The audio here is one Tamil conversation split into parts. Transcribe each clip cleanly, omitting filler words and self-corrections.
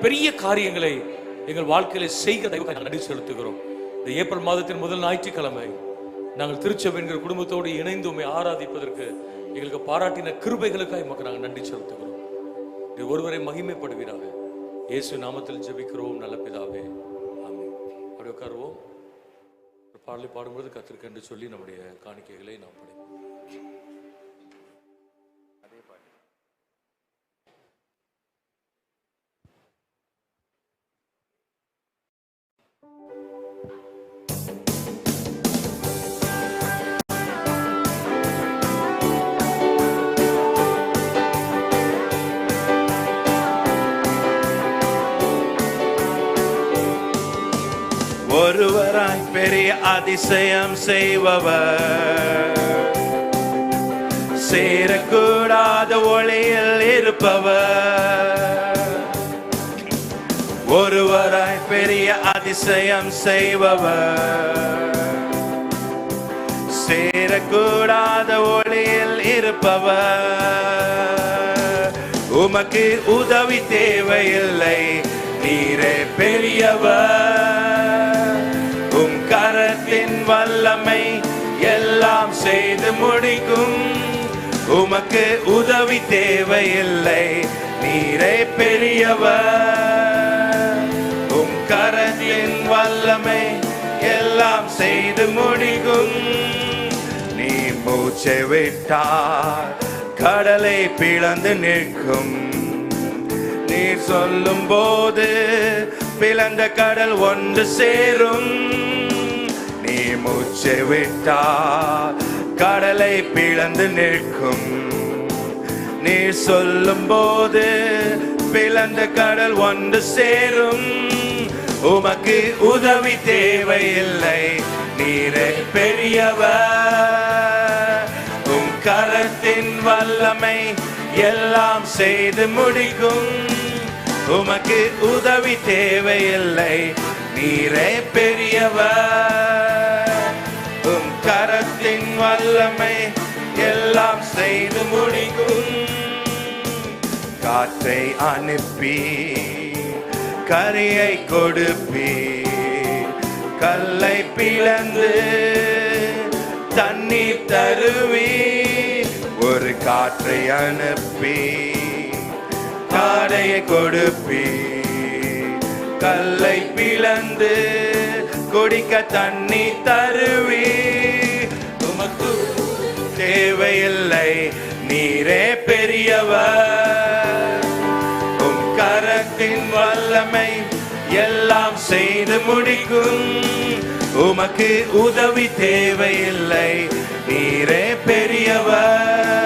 பெரிய காரியங்களை எங்கள் வாழ்க்கையில செய்கிற நன்றி செலுத்துகிறோம். இந்த ஏப்ரல் மாதத்தின் முதல் ஞாயிற்றுக்கிழமை நாங்கள் திருச்சபை என்கிற குடும்பத்தோடு இணைந்து உண்மை ஆராதிப்பதற்கு எங்களுக்கு பாராட்டின கிருபைகளுக்காக எமக்கு நாங்கள் நன்றி செலுத்துகிறோம். ஒருவரை மகிமைப்படுவீராக. இயேசு நாமத்தில் ஜெபிக்கிறோம் நல்ல பிதாவே, ஆமென். அப்படி உட்காருவோம். ஒரு பாடலை பாடும்போது கர்த்தருக்கு என்று சொல்லி நம்முடைய காணிக்கைகளை நாம் படிப்போம். ஒருவராய் பெரிய அதிசயம் செய்பவர், சேரக்கூடாத ஒளியில் இருப்பவர். ஒருவராய் பெரிய அதிசயம் செய்பவர், சேரக்கூடாத ஒளியில் இருப்பவர். உமக்கு உதவி தேவையில்லை, நீரே பெரியவர். கரத்தின் வல்லமை எல்லாம் செய்து முடிக்கும். உமக்கு உதவி தேவையில்லை, நீரே பெரியவர். கரத்தின் வல்லமை எல்லாம் செய்து முடிக்கும். நீ மூச்சை விட்டால் கடலை பிளந்து நிற்கும். நீர் சொல்லும் போது பிளந்த கடல் ஒன்று சேரும். நீ மூச்சை விட்டால் கடலை பிளந்து நிற்கும். நீர் சொல்லும் போது பிளந்த கடல் ஒன்று சேரும். உமக்கு உதவி தேவையில்லை, நீரே பெரியவர். கரத்தின் வல்லமை எல்லாம் செய்து முடிக்கும். உமக்கு உதவி தேவையில்லை, நீரே பெரியவர். கரத்தின் வல்லமை எல்லாம் செய்து முடிக்கும். காற்றை அனுப்பி கரையை கொடுப்பி, கல்லை பிளந்து தண்ணீர் தருவி. ஒரு காற்றை அனுப்பி காடையை கொடுப்பி, கல்லை பிளந்து குடிக்க தண்ணி தருவி. உமக்கு தேவையில்லை, நீரே பெரியவர். கரத்தின் வல்லமை எல்லாம் செய்து முடிக்கும். உமக்கு உதவி தேவையில்லை, நீரே பெரியவர்.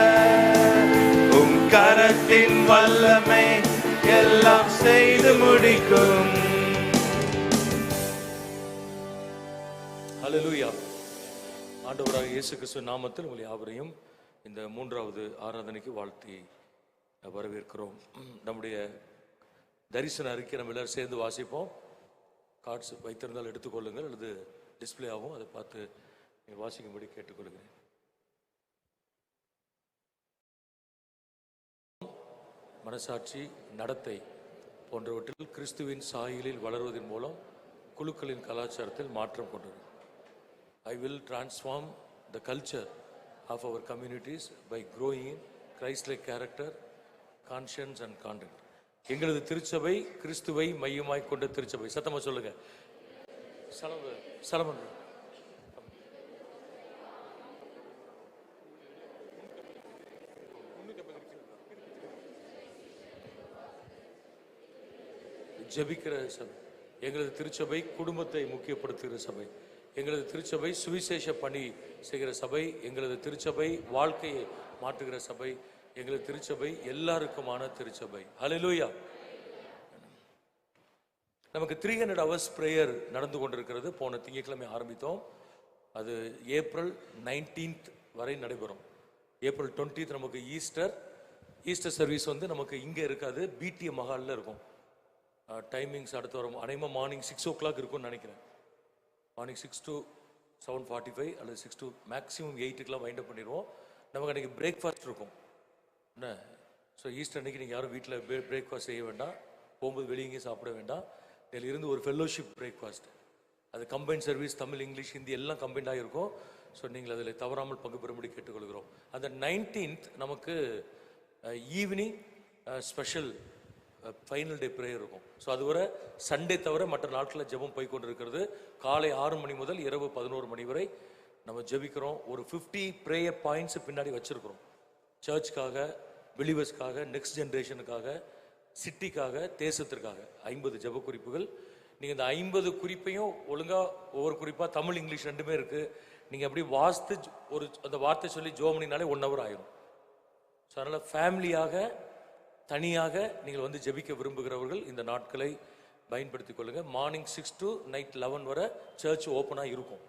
கரத்தின் வல்லமை எல்லாம் செய்து முடிக்கும். ஹல்லேலூயா. ஆண்டவராக இயேசு கிறிஸ்து நாமத்தில் உங்களை யாவரையும் இந்த மூன்றாவது ஆராதனைக்கு வாழ்த்தி வரவேற்கிறோம். நம்முடைய தரிசன அறிக்கை நம்ம எல்லாரும் சேர்ந்து வாசிப்போம். கார்ட்ஸ் வைத்திருந்தால் எடுத்துக்கொள்ளுங்கள், அல்லது டிஸ்பிளே ஆகும், அதை பார்த்து நீங்கள் வாசிக்கும்படி கேட்டுக்கொள்கிறேன். மனசாட்சி, நடத்தை போன்றவற்றில் கிறிஸ்துவின் சாயலில் வளர்வதன் மூலம் குழுக்களின் கலாச்சாரத்தில் மாற்றம் கொண்டது. I will transform the culture of our communities by growing in Christ-like character, conscience and conduct. எங்களது திருச்சபை கிறிஸ்துவை மையமாய் கொண்ட திருச்சபை. சத்தமா சொல்லுங்க. சலமன் ஜெபிக்கிற சபை. எங்களது திருச்சபை குடும்பத்தை முக்கியப்படுத்துகிற சபை. எங்களது திருச்சபை சுவிசேஷ பணி செய்கிற சபை. எங்களது திருச்சபை வாழ்க்கையை மாற்றுகிற சபை. எங்களது திருச்சபை எல்லாருக்குமான திருச்சபை. ஹல்லேலூயா. நமக்கு 300 hours பிரேயர் நடந்து கொண்டிருக்கிறது. போன திங்கட்கிழமை ஆரம்பித்தோம். அது ஏப்ரல் 19th வரை நடைபெறும். ஏப்ரல் 20th நமக்கு ஈஸ்டர் சர்வீஸ் வந்து நமக்கு இங்கே இருக்காது, பிடிஎம் மஹாலில் இருக்கும். டைமிங்ஸ் அடுத்து வரும். அனைவரும் மார்னிங் 6 o'clock இருக்கும்னு நினைக்கிறேன். மார்னிங் 6 to 7:45 அல்லது 6 to மேக்ஸிமம் 8 வைண்ட் அப் பண்ணிடுவோம். நமக்கு அன்றைக்கி பிரேக்ஃபாஸ்ட் இருக்கும் என்ன. ஸோ ஈஸ்டர் அன்றைக்கி நீங்கள் யாரும் வீட்டில் பிரேக்ஃபாஸ்ட் செய்ய வேண்டாம். போகும்போது வெளியே சாப்பிட வேண்டாம். இதில் இருந்து ஒரு ஃபெல்லோஷிப் பிரேக்ஃபாஸ்ட், அது combine service, Tamil, English, Hindi எல்லாம் கம்பைண்டாக இருக்கும். ஸோ நீங்கள் அதில் தவறாமல் பங்கு பெறும்படி கேட்டுக்கொள்கிறோம். அந்த 19th நமக்கு ஈவினிங் ஸ்பெஷல் ஃபைனல் டே ப்ரேயர் இருக்கும். ஸோ அதுவரை சண்டே தவிர மற்ற நாட்களில் ஜெபம் போய் கொண்டு இருக்கிறது. காலை 6 மணி முதல் இரவு 11 மணி வரை நம்ம ஜெபிக்கிறோம். ஒரு 50 ப்ரேயர் பாயிண்ட்ஸ் பின்னாடி வச்சுருக்கிறோம். சர்ச்சுக்காக, பிலீவர்ஸ்க்காக, நெக்ஸ்ட் ஜென்ரேஷனுக்காக, சிட்டிக்காக, தேசத்திற்காக 50 ஜெப குறிப்புகள். நீங்கள் இந்த 50 குறிப்பையும் ஒழுங்காக ஒவ்வொரு குறிப்பாக தமிழ், இங்கிலீஷ் ரெண்டுமே இருக்குது. நீங்கள் அப்படி வாஸ்து ஒரு அந்த வார்த்தை சொல்லி ஜோமனினாலே 1 hour ஆயிரும். ஸோ அதனால் ஃபேமிலியாக, தனியாக நீங்கள் வந்து ஜெபிக்க விரும்புகிறவர்கள் இந்த நாட்களை பயன்படுத்தி கொள்ளுங்கள். மார்னிங் 6 to நைட் 11 வரை சர்ச் ஓப்பனாக இருக்கும்.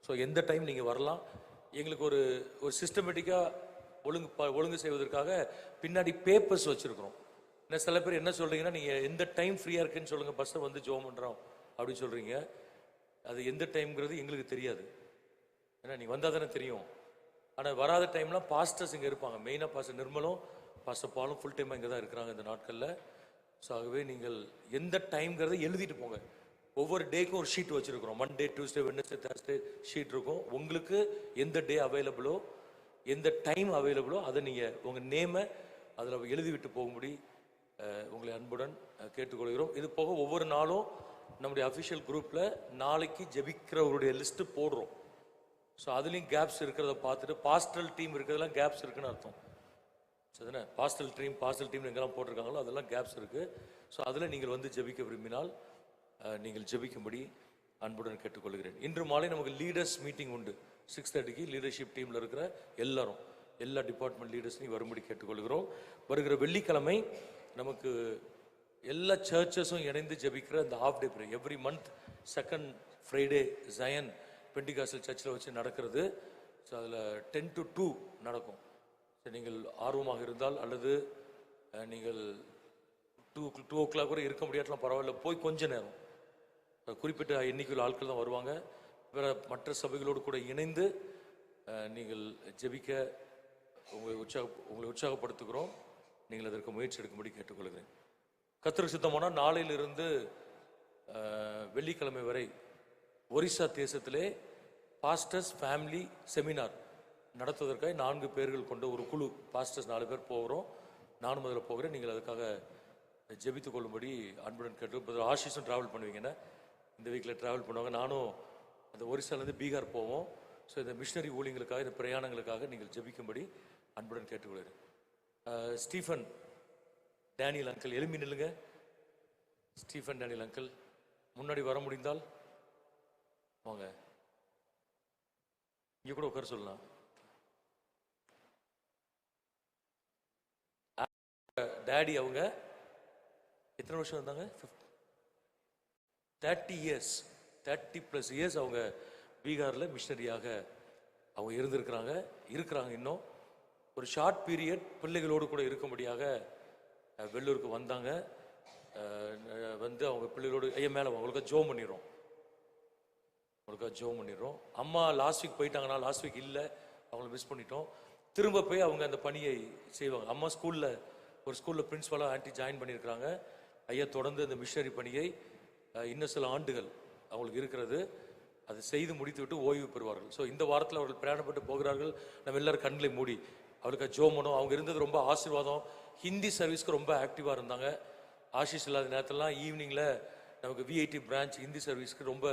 ஸோ எந்த டைம் நீங்கள் வரலாம். எங்களுக்கு ஒரு சிஸ்டமேட்டிக்காக ஒழுங்கு செய்வதற்காக பின்னாடி பேப்பர்ஸ் வச்சுருக்கிறோம். என்ன சில பேர் என்ன சொல்கிறீங்கன்னா, நீங்கள் எந்த டைம் ஃப்ரீயாக இருக்குன்னு சொல்லுங்கள், பஸ்ஸை வந்து ஜோம் பண்ணுறோம் அப்படின்னு சொல்கிறீங்க. அது எந்த டைம்ங்கிறது எங்களுக்கு தெரியாது. ஏன்னா நீங்கள் வந்தால் தானே தெரியும். ஆனால் வராத டைம்லாம் பாஸ்டர்ஸ் இங்கே இருப்பாங்க. மெயினாக பாஸ்டர் நிர்மலும், பாஸ்டர் பாலும் ஃபுல் டைமாக இங்கே தான் இருக்கிறாங்க இந்த நாட்களில். ஸோ ஆகவே நீங்கள் எந்த டைம்ங்கிறத எழுதிட்டு போங்க. ஒவ்வொரு டேக்கும் ஒரு ஷீட் வச்சுருக்கிறோம். Monday, Tuesday, Wednesday, Thursday sheet இருக்கும். உங்களுக்கு எந்த டே அவைலபிளோ, எந்த டைம் அவைலபிளோ அதை நீங்கள் உங்கள் நேமை அதில் எழுதி விட்டு போகும்படி உங்களை அன்புடன் கேட்டுக்கொள்கிறோம். இது போக ஒவ்வொரு நாளும் நம்முடைய அஃபிஷியல் குரூப்பில் நாளைக்கு ஜெபிக்கிறவருடைய லிஸ்ட்டு போடுறோம். ஸோ அதுலேயும் கேப்ஸ் இருக்கிறத பார்த்துட்டு, பாஸ்டல் டீம் இருக்கிறதெல்லாம் கேப்ஸ் இருக்குன்னு அர்த்தம். ஸோ தானே பாஸ்டல் டீம் எங்கெல்லாம் போட்டிருக்காங்களோ அதெல்லாம் கேப்ஸ் இருக்குது. ஸோ அதில் நீங்கள் வந்து ஜெபிக்க விரும்பினால் நீங்கள் ஜெபிக்கும்படி அன்புடன் கேட்டுக்கொள்கிறேன். இன்று மாலை நமக்கு லீடர்ஸ் மீட்டிங் உண்டு. 6:30 லீடர்ஷிப் டீமில் இருக்கிற எல்லா டிபார்ட்மெண்ட் லீடர்ஸையும் வரும்படி கேட்டுக்கொள்கிறோம். வருகிற வெள்ளிக்கிழமை நமக்கு எல்லா சர்ச்சஸும் இணைந்து ஜெபிக்கிற அந்த half day prayer every month second Friday Zion Pentecostal சர்ச்சில் வச்சு நடக்கிறது. ஸோ அதில் 10 to 2 நடக்கும். ஸோ நீங்கள் ஆர்வமாக இருந்தால், அல்லது நீங்கள் 2 o'clock கூட இருக்க முடியாட்டலாம் பரவாயில்ல, போய் கொஞ்ச நேரம், குறிப்பிட்ட எண்ணிக்கையில் ஆட்கள் தான் வருவாங்க. வேற மற்ற சபைகளோடு கூட இணைந்து நீங்கள் ஜெபிக்க உங்களை உற்சாகப்படுத்துகிறோம். நீங்கள் அதற்கு முயற்சி எடுக்கும்படி கேட்டுக்கொள்கிறேன். கர்த்தருக்கு சித்தமானால் நாளையிலிருந்து வெள்ளிக்கிழமை வரை ஒரிசா தேசத்திலே பாஸ்டர்ஸ் ஃபேமிலி செமினார் நடத்துவதற்காக 4 பேர்கள் கொண்ட ஒரு குழு, பாஸ்டர்ஸ் 4 பேர் போகிறோம். நானும் அதில் போகிறேன். நீங்கள் அதுக்காக ஜெபித்து கொள்ளும்படி அன்புடன் கேட்டு. ஆஷிஷும் ட்ராவல் பண்ணுவீங்கன்னா இந்த வீக்கில் ட்ராவல் பண்ணுவாங்க. நானும் அந்த ஒரிசாலேருந்து பீகார் போவோம். ஸோ இந்த மிஷினரி ஊழியங்களுக்காக, இந்த பிரயாணங்களுக்காக நீங்கள் ஜெபிக்கும்படி அன்புடன் கேட்டுக்கொள்கிறேன். ஸ்டீஃபன் டேனியல் அங்கிள் எழும்பி நில்லுங்க. ஸ்டீஃபன் டேனியல் அங்கிள் முன்னாடி வர முடிந்தால் வாங்க. இங்கே கூட உட்கார சொல்லலாம். டேடி அவங்க எத்தனை வருஷம் இருந்தாங்க? 30+ இயர்ஸ் அவங்க பீகாரில் மிஷனரியாக அவங்க இருக்கிறாங்க. இன்னும் ஒரு ஷார்ட் பீரியட் பிள்ளைகளோடு கூட இருக்கும்படியாக வெள்ளூருக்கு வந்தாங்க. வந்து அவங்க பிள்ளைகளோடு மேலே அவங்களுக்கு ஜோம் பண்ணிடுறோம். அம்மா லாஸ்ட் வீக் போயிட்டாங்கன்னா, லாஸ்ட் வீக் இல்லை, அவங்கள மிஸ் பண்ணிட்டோம். திரும்ப போய் அவங்க அந்த பணியை செய்வாங்க. அம்மா ஒரு ஸ்கூலில் பிரின்ஸிபலாக ஆன்ட்டி ஜாயின் பண்ணியிருக்கிறாங்க. ஐயா தொடர்ந்து அந்த மிஷனரி பணியை இன்னும் சில ஆண்டுகள் அவங்களுக்கு இருக்கிறது. அதை செய்து முடித்து விட்டு ஓய்வு பெறுவார்கள். ஸோ இந்த வாரத்தில் அவர்கள் பிரயாணப்பட்டு போகிறார்கள். நம்ம எல்லாரும் கண்களை மூடி அவளுக்கு ஜோமனும். அவங்க இருந்தது ரொம்ப ஆசீர்வாதம். ஹிந்தி சர்வீஸ்க்கு ரொம்ப ஆக்டிவாக இருந்தாங்க. ஆஷிஷ் இல்லாத நேரத்திலலாம் ஈவினிங்கில் நமக்கு VIT பிரான்ச் ஹிந்தி சர்வீஸ்க்கு ரொம்ப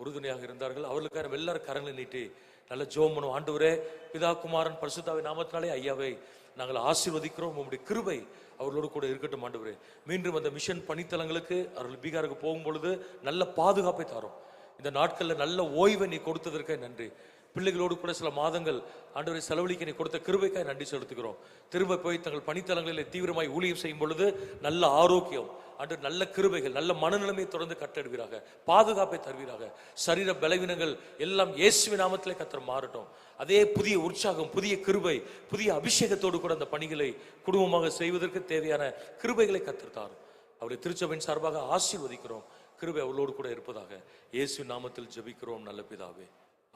உறுதுணையாக இருந்தார்கள். அவர்களுக்காக நம்ம எல்லாரும் கரங்களை நீட்டி நல்ல ஜோமனும். ஆண்டவரே, பிதா, குமாரன், பரிசுத்தாவின் நாமத்தினாலே ஐயாவை நாங்கள் ஆசீர்வதிக்கிறோம். உங்களுடைய கிருபை அவர்களோடு கூட இருக்கட்டும். ஆண்டவரே, மீண்டும் அந்த மிஷன் பணித்தலங்களுக்கு அவர்கள் பீகாருக்கு போகும் பொழுது நல்ல பாதுகாப்பை தரும். இந்த நாட்களில் நல்ல ஓய்வை நீ கொடுத்ததற்காக நன்றி. பிள்ளைகளோடு கூட சில மாதங்கள் ஆண்டவரை செலவழிக்க நீ கொடுத்த கிருபைக்காக நன்றி செலுத்துகிறோம். திரும்ப போய் தங்கள் பணித்தலங்களில் தீவிரமாய் ஊழியம் செய்யும் பொழுது நல்ல ஆரோக்கியம், ஆண்டவர் நல்ல கிருபைகள், நல்ல மனநிலைமையை தொடர்ந்து கட்டெடுவீராக, பாதுகாப்பை தருவீராக. சரீர பலவீனங்கள் எல்லாம் இயேசுவின் நாமத்திலே கர்த்தர் மாறட்டும். அதே புதிய உற்சாகம், புதிய கிருபை, புதிய அபிஷேகத்தோடு கூட அந்த பணிகளை குடும்பமாக செய்வதற்கு தேவையான கிருபைகளை கர்த்தர் தாரும். அவருடைய திருச்சபையின் சார்பாக ஆசீர்வதிக்கிறோம். கிருபை அவளோடு கூட இருப்பதாக இயேசுவின் நாமத்தில் ஜெபிக்கிறோம் நல்ல பிதாவே,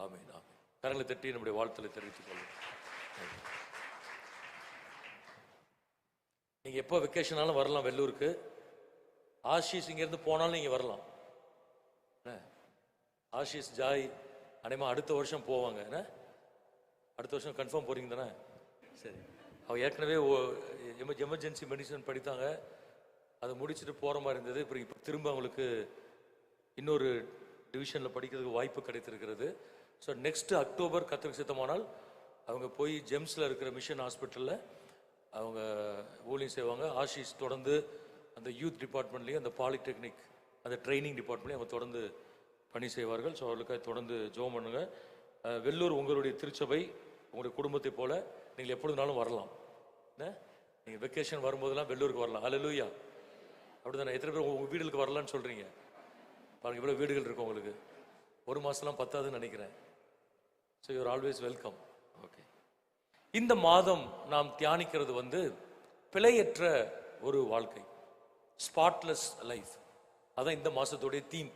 ஆமென். ஆமென். கரங்களை தட்டி நம்முடைய வாழ்த்தலை தெரிவித்துக் கொள்ளும். நீங்க எப்போ வெக்கேஷனாலும் வரலாம் வெள்ளூருக்கு. ஆஷிஷ் இங்கேருந்து போனாலும் நீங்கள் வரலாம். என்ன ஆஷிஷ் ஜாய் அனைமா அடுத்த வருஷம் போவாங்க. என்ன அடுத்த வருஷம் கன்ஃபார்ம் போகிறீங்க தானே? சரி. அவள் ஏற்கனவே எமர்ஜென்சி மெடிசன் படித்தாங்க, அதை முடிச்சுட்டு போகிற மாதிரி இருந்தது. இப்போ திரும்ப அவங்களுக்கு இன்னொரு டிவிஷனில் படிக்கிறதுக்கு வாய்ப்பு கிடைத்திருக்கிறது. ஸோ நெக்ஸ்ட்டு அக்டோபர் கத்திரிக்கு சித்தமானால் அவங்க போய் ஜெம்ஸில் இருக்கிற மிஷன் ஹாஸ்பிட்டலில் அவங்க ஊழியம் செய்வாங்க. ஆஷிஷ் தொடர்ந்து அந்த யூத் டிபார்ட்மெண்ட்லேயும் அந்த பாலிடெக்னிக் அந்த ட்ரைனிங் டிபார்ட்மெண்ட்லேயும் அவங்க தொடர்ந்து பணி செய்வார்கள். ஸோ அவர்களுக்காக தொடர்ந்து ஜெபம் பண்ணுங்க. வெள்ளூர் உங்களுடைய திருச்சபை, உங்களுடைய குடும்பத்தை போல நீங்கள் எப்பொழுதுனாலும் வரலாம். நீங்கள் வெக்கேஷன் வரும்போதெல்லாம் வெள்ளூருக்கு வரலாம். ஹல்லேலூயா. அப்படி தானே? எத்தனை பேர் உங்கள் வீடுகளுக்கு வரலான்னு சொல்கிறீங்க? பாருங்கள், இவ்வளோ வீடுகள் இருக்கும் உங்களுக்கு. ஒரு மாதம்லாம் பத்தாதுன்னு நினைக்கிறேன். So you are always welcome. Okay. இந்த மாதம் நாம் தியானிக்கிறது பிழையற்ற ஒரு வாழ்க்கை, ஸ்பாட்லெஸ் லைஃப். அதான் இந்த மாதத்துடைய தீம்.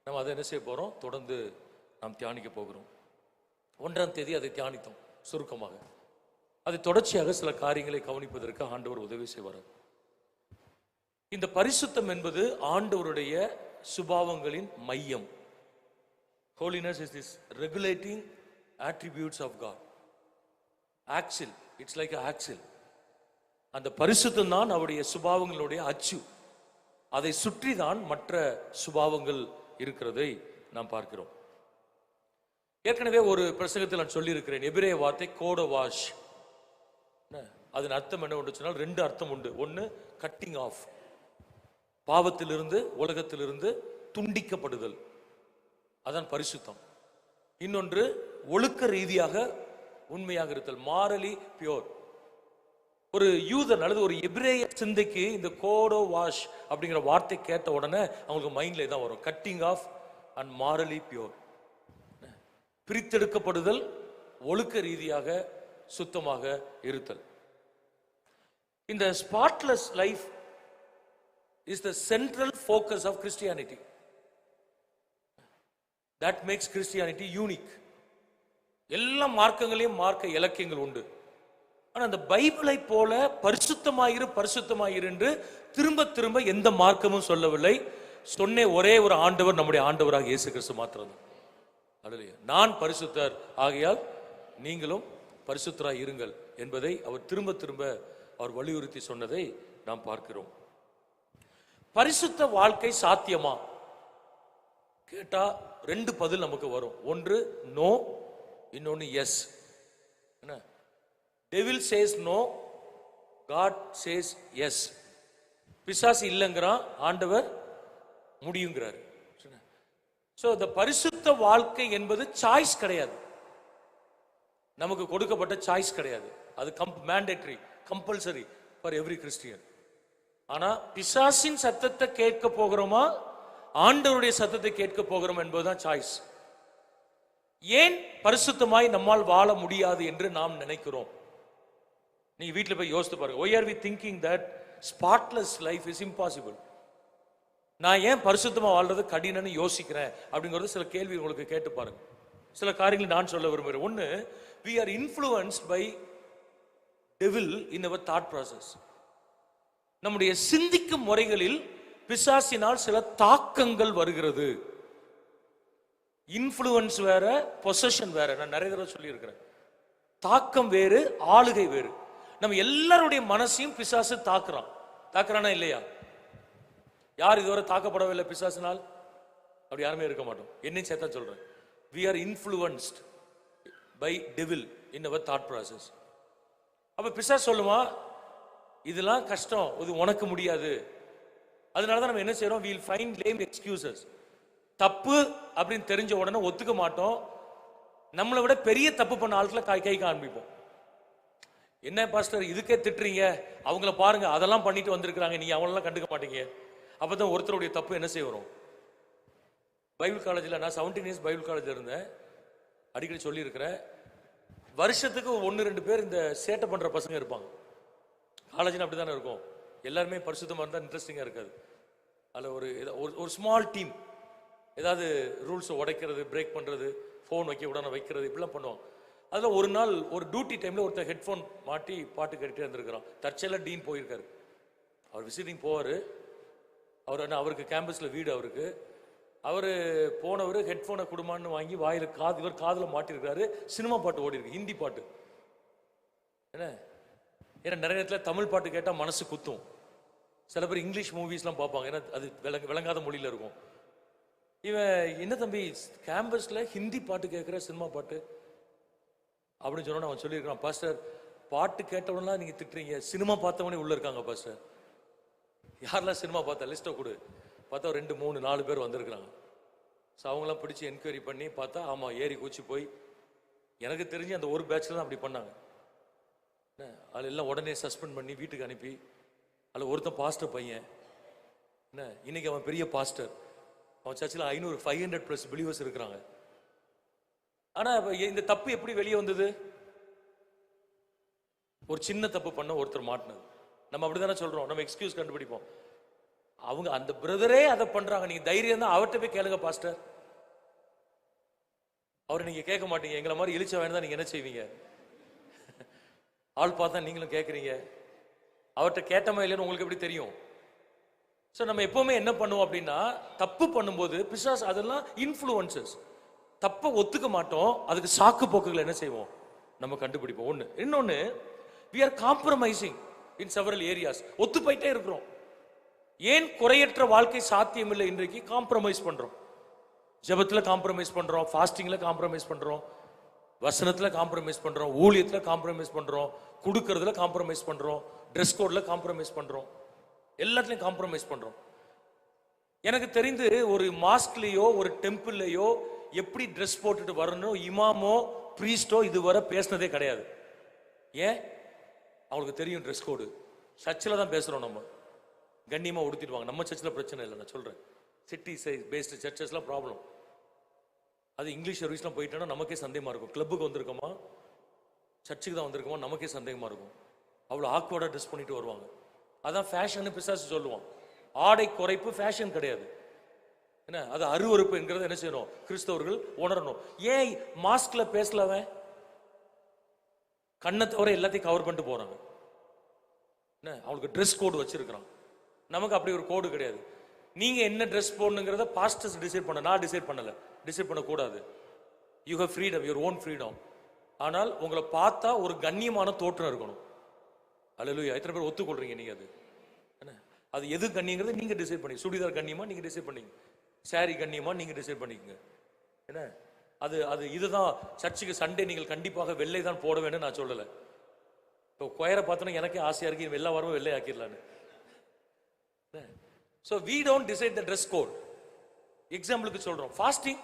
நம்ம அதை என்ன செய்ய போகிறோம்? தொடர்ந்து நாம் தியானிக்க போகிறோம். 1ஆம் தேதி அதை தியானித்தோம் சுருக்கமாக. அது தொடர்ச்சியாக சில காரியங்களை கவனிப்பதற்கு ஆண்டவர் உதவி செய்வார். இந்த பரிசுத்தம் என்பது ஆண்டவருடைய சுபாவங்களின் மையம். Holiness is this regulating attributes of God. Axle, it's like an axle. அந்த பரிசுத்தம் தான் அவருடைய சுபாவங்களுடைய அச்சு. அதை சுற்றி தான் மற்ற சுபாவங்கள் இருக்கிறதை நாம் பார்க்கிறோம். ஏற்கனவே ஒரு பிரசங்கத்தில் நான் சொல்லியிருக்கிறேன், எபிரேய வார்த்தை கோடவாஷ். அதன் அர்த்தம் என்ன ஒன்று சொன்னால் 2 அர்த்தம் உண்டு. ஒன்று கட்டிங் ஆஃப், பாவத்திலிருந்து உலகத்திலிருந்து துண்டிக்கப்படுதல், அதான் பரிசுத்தம். இன்னொன்று ஒழுக்க ரீதியாக உண்மையாக இருத்தல், மாரலி பியோர். ஒரு யூதன் அல்லது ஒரு எபிரேய சிந்தைக்கு இந்த கோடோ வாஷ் அப்படிங்கிற வார்த்தை கேட்ட உடனே அவங்களுக்கு மைண்ட்ல தான் வரும், cutting off and morally pure. பிரித்தெடுக்கப்படுதல், ஒழுக்க ரீதியாக சுத்தமாக இருத்தல். இந்த spotless life is the central focus of Christianity. That makes Christianity unique. எல்லா மார்க்கங்களையும் மார்க்க இலக்கியங்கள் உண்டு. ஆனால் அந்த பைபிளை போல பரிசுத்தமாயிரு என்று திரும்ப திரும்ப எந்த மார்க்கமும் சொல்லவில்லை. சொன்ன ஒரே ஒரு ஆண்டவர் நம்முடைய ஆண்டவராக இயேசு கிறிஸ்து மாத்திரம். அல்லேலூயா. நான் பரிசுத்தர் ஆகையால் நீங்களும் பரிசுத்தராய் இருங்கள் என்பதை அவர் திரும்ப திரும்ப அவர் வலியுறுத்தி சொன்னதை நாம் பார்க்கிறோம். பரிசுத்த வாழ்க்கை சாத்தியமா கேட்டா 2 பதில் நமக்கு வரும். ஒன்று நோ, இன்னொன்னு எஸ். என்ன? Devil says no, God says yes. பிசாசு இல்லைங்கிறான், ஆண்டவர் முடியுங்கிறார். ஸோ இந்த பரிசுத்த வாழ்க்கை என்பது சாய்ஸ் கிடையாது, நமக்கு கொடுக்கப்பட்ட சாய்ஸ் கிடையாது. அது mandatory, compulsory for every Christian. ஆனா பிசாசின் சத்தத்தை கேட்க போகிறோமா, ஆண்டவருடைய சத்தத்தை கேட்க போகிறோம் என்பதுதான் சாய்ஸ். ஏன் பரிசுத்தமாய் நம்மால் வாழ முடியாது என்று நாம் நினைக்கிறோம்? நீங்க வீட்டில் போய் யோசித்து பாருங்க. why are we thinking that spotless life is impossible? நான் ஏன் பரிசுத்தமா வாழ்றது கடினம்னு யோசிக்கிறேன் அப்படிங்கிறது சில கேள்வி உங்களுக்கு கேட்டு பாருங்க. சில காரியங்களை நான் சொல்ல விரும்புகிறேன். ஒன்று, we are influenced by devil in our thought process. நம்முடைய சிந்திக்கும் முறைகளில் பிசாசினால் சில தாக்கங்கள் வருகிறது. இன்ஃப்ளூயன்ஸ் வேற, பொசஷன் வேற. நான் நிறைய தடவை சொல்லி இருக்கிறேன். தாக்கம் வேறு, ஆளுகை வேறு. நம்ம எல்லாருடைய மனசையும் பிசாசு தாக்குறானா இல்லையா? யார் இதுவரை தாக்கப்படவில்லை பிசாசினால்? அப்படி யாருமே இருக்க மாட்டோம். என்னையும் சேர்த்தா சொல்றேன். we are influenced by devil in our thought process. அப்ப பிசாசு சொல்லுமா, இதெல்லாம் கஷ்டம், இது உனக்கு முடியாது. அதனாலதான் நம்ம என்ன செய்யறோம்? we'll find lame excuses. தப்பு அப்படின்னு தெரிஞ்ச உடனே ஒத்துக்க மாட்டோம். நம்மளை விட பெரிய தப்பு பண்ண ஆட்களை கை காண்பிப்போம். என்ன பாஸ்டர் இதுக்கே திட்டுறீங்க, அவங்கள பாருங்க அதெல்லாம் பண்ணிட்டு வந்திருக்கிறாங்க, நீங்க அவங்களெல்லாம் கண்டுக்க மாட்டீங்க. அப்பதான் ஒருத்தருடைய தப்பு என்ன செய்ய வரும்? பைபிள் காலேஜில் நான் 17 இயர்ஸ் பைபிள் காலேஜில் இருந்தேன். அடிக்கடி சொல்லி இருக்கிறேன், வருஷத்துக்கு 1-2 பேர் இந்த சேட்டை பண்ற பசங்க இருப்பாங்க. காலேஜ்னா அப்படி தானே இருக்கும். எல்லாருமே பரிசுத்தமாக இருந்தால் இன்ட்ரெஸ்டிங்காக இருக்காது. அதில் ஒரு ஸ்மால் டீம் ஏதாவது ரூல்ஸை உடைக்கிறது, பிரேக் பண்ணுறது, ஃபோன் வைக்க உடனே வைக்கிறது, இப்படிலாம் பண்ணுவோம். அதில் ஒரு நாள் ஒரு டியூட்டி டைமில் ஒருத்தர் ஹெட்ஃபோன் மாட்டி பாட்டு கேட்டுகிட்டே இருந்திருக்கிறான். தற்செயலாக டீன் போயிருக்காரு. அவர் விசிட்டிங் போவார். அவருக்கு கேம்பஸ்ல வீடு அவருக்கு. அவர் போனவர் ஹெட்ஃபோனை குடுமான்னு வாங்கி வாயில் இவர் காதில் மாட்டிருக்காரு. சினிமா பாட்டு ஓடி இருக்கு, ஹிந்தி பாட்டு. ஏன்னா நிறைய நேரத்தில் தமிழ் பாட்டு கேட்டால் மனசு குத்தும். சில பேர் இங்கிலீஷ் மூவிஸ்லாம் பார்ப்பாங்க, ஏன்னா அது விளங்காத மொழியில் இருக்கும். இவன் என்ன தம்பி கேம்பஸில் ஹிந்தி பாட்டு கேட்குற, சினிமா பாட்டு அப்படின்னு சொன்னோன்னு அவன் சொல்லியிருக்கான், பாஸ்டர் பாட்டு கேட்டவனெலாம் நீங்கள் திட்டுறீங்க, சினிமா பார்த்தவனே உள்ளே இருக்காங்க பாஸ்டர். யாரெல்லாம் சினிமா பார்த்தா லிஸ்ட்டை கொடு. பார்த்தா 2 3 4 பேர் வந்திருக்கிறாங்க. ஸோ அவங்களாம் பிடிச்சி என்கொயரி பண்ணி பார்த்தா ஆமாம் ஏறி கூச்சி போய் எனக்கு தெரிஞ்சு அந்த ஒரு பேட்சில் தான் அப்படி பண்ணாங்க. அதில் எல்லாம் உடனே சஸ்பெண்ட் பண்ணி வீட்டுக்கு அனுப்பி, அதில் ஒருத்தன் பாஸ்டர் பையன் என்ன, இன்னைக்கு அவன் பெரிய பாஸ்டர். அவன் சர்ச்சில் 500+ பிலீவர்ஸ் இருக்கிறாங்க. ஆனால் இந்த தப்பு எப்படி வெளியே வந்தது? ஒரு சின்ன தப்பு பண்ண ஒருத்தர் மாட்டினது. நம்ம அப்படிதானே சொல்றோம், நம்ம எக்ஸ்கியூஸ் கண்டுபிடிப்போம். அவங்க அந்த பிரதரே அதை பண்றாங்க. நீங்க தைரியம் தான் அவர்கிட்ட போய் கேளுங்க பாஸ்டர். அவரை நீங்க கேட்க மாட்டீங்க. எங்களை மாதிரி இழிச்ச வேணும் தான் நீங்க என்ன செய்வீங்க? ஆள் பார்த்தா நீங்களும் கேட்குறீங்க. அவர்கிட்ட கேட்டமா இல்லைன்னு உங்களுக்கு எப்படி தெரியும்? ஸோ நம்ம எப்பவுமே என்ன பண்ணுவோம் அப்படின்னா, தப்பு பண்ணும்போது பிசாஸ் அதெல்லாம் இன்ஃப்ளூயன்சஸ். தப்பை ஒத்துக்க மாட்டோம், அதுக்கு சாக்கு போக்குகளை என்ன செய்வோம், நம்ம கண்டுபிடிப்போம். ஒன்று. இன்னொன்று, we are compromising in several areas. ஒத்து போயிட்டே இருக்கிறோம். ஏன் குறையற்ற வாழ்க்கை சாத்தியம் இல்லை? இன்றைக்கு காம்ப்ரமைஸ் பண்றோம். ஜெபத்துல காம்ப்ரமைஸ் பண்றோம், ஃபாஸ்டிங்ல காம்ப்ரமைஸ் பண்றோம், வசனத்துல காம்ப்ரமைஸ் பண்றோம், ஊழியத்துல காம்ப்ரமைஸ் பண்றோம், கொடுக்கறதுல காம்ப்ரமைஸ் பண்றோம், ட்ரெஸ் கோட்ல காம்ப்ரமைஸ் பண்றோம், எல்லாத்துலயும் காம்ப்ரமைஸ் பண்றோம். எனக்கு தெரிந்து ஒரு மாஸ்க்லயோ ஒரு டெம்பிள்லயோ எப்படி ட்ரெஸ் போட்டுட்டு வரணும் இமாமோ பிரீஸ்டோ இதுவரை பேசினதே கிடையாது. ஏன்? அவங்களுக்கு தெரியும் ட்ரெஸ் கோடு. சர்ச்சில் தான் பேசுறோம், நம்ம கண்ணியமா உடுத்திடுவாங்க. நம்ம சர்ச்சில் பிரச்சனை இல்லை, நான் சொல்றேன். சிட்டி சைஸ் பேஸ்டு சர்ச்சஸ்லாம் ப்ராப்ளம். அது இங்கிலீஷ் சர்வீஸ்லாம் போயிட்டோன்னா நமக்கே சந்தேகமா இருக்கும். கிளப்புக்கு வந்திருக்கோமா, சர்ச்சுக்கு தான் வந்திருக்கோமா, நமக்கே சந்தேகமா இருக்கும். அவ்வளோ ஆக்வர்டாக ட்ரெஸ் பண்ணிட்டு வருவாங்க. அதான் ஃபேஷன் பிசாசு சொல்லுவான். ஆடை குறைப்பு ஃபேஷன் கிடையாது. என்ன அது அருவருப்பு என்கிறத என்ன செய்யணும், கிறிஸ்தவர்கள் உணரணும். ஏன் மாஸ்க்ல பேசலவன் கண்ணை தவிர எல்லாத்தையும் கவர் பண்ணிட்டு போறாங்க. என்ன அவங்களுக்கு ட்ரெஸ் கோடு வச்சிருக்கிறான். நமக்கு அப்படி ஒரு கோடு கிடையாது. நீங்க என்ன ட்ரெஸ் போடணுங்கிறத பாஸ்டர்ஸ் டிசைட் பண்ண, நான் டிசைட் பண்ணல, டிசைட் பண்ணக்கூடாது. You have freedom, your own freedom. ஆனால் உங்களை பார்த்தா ஒரு கண்ணியமான தோற்றம் இருக்கணும். அல்லேலூயா. எத்தனை பேர் ஒத்துக்கொள்றீங்க நீங்க? அது என்ன, அது எது கண்ணியங்கிறது நீங்க டிசைட் பண்ணி. சுடிதார் கண்ணியமா நீங்க டிசைட் பண்ணீங்க, சாரி கண்ணியமா நீங்க டிசைட் பண்ணிக்கங்க. என்ன அது அது இதுதான் சர்ச்சுக்கு சண்டே நீங்கள் கண்டிப்பாக வெள்ளை தான் போட வேண்டும் நான் சொல்லலை. இப்போ கொயரை பார்த்தோன்னா எனக்கே ஆசையா இருக்கு, எல்லா வாரமும் வெள்ளை ஆக்கிடலான்னு. So we don't decide the dress code. எக்ஸாம்பிளுக்கு சொல்றோம், ஃபாஸ்டிங்.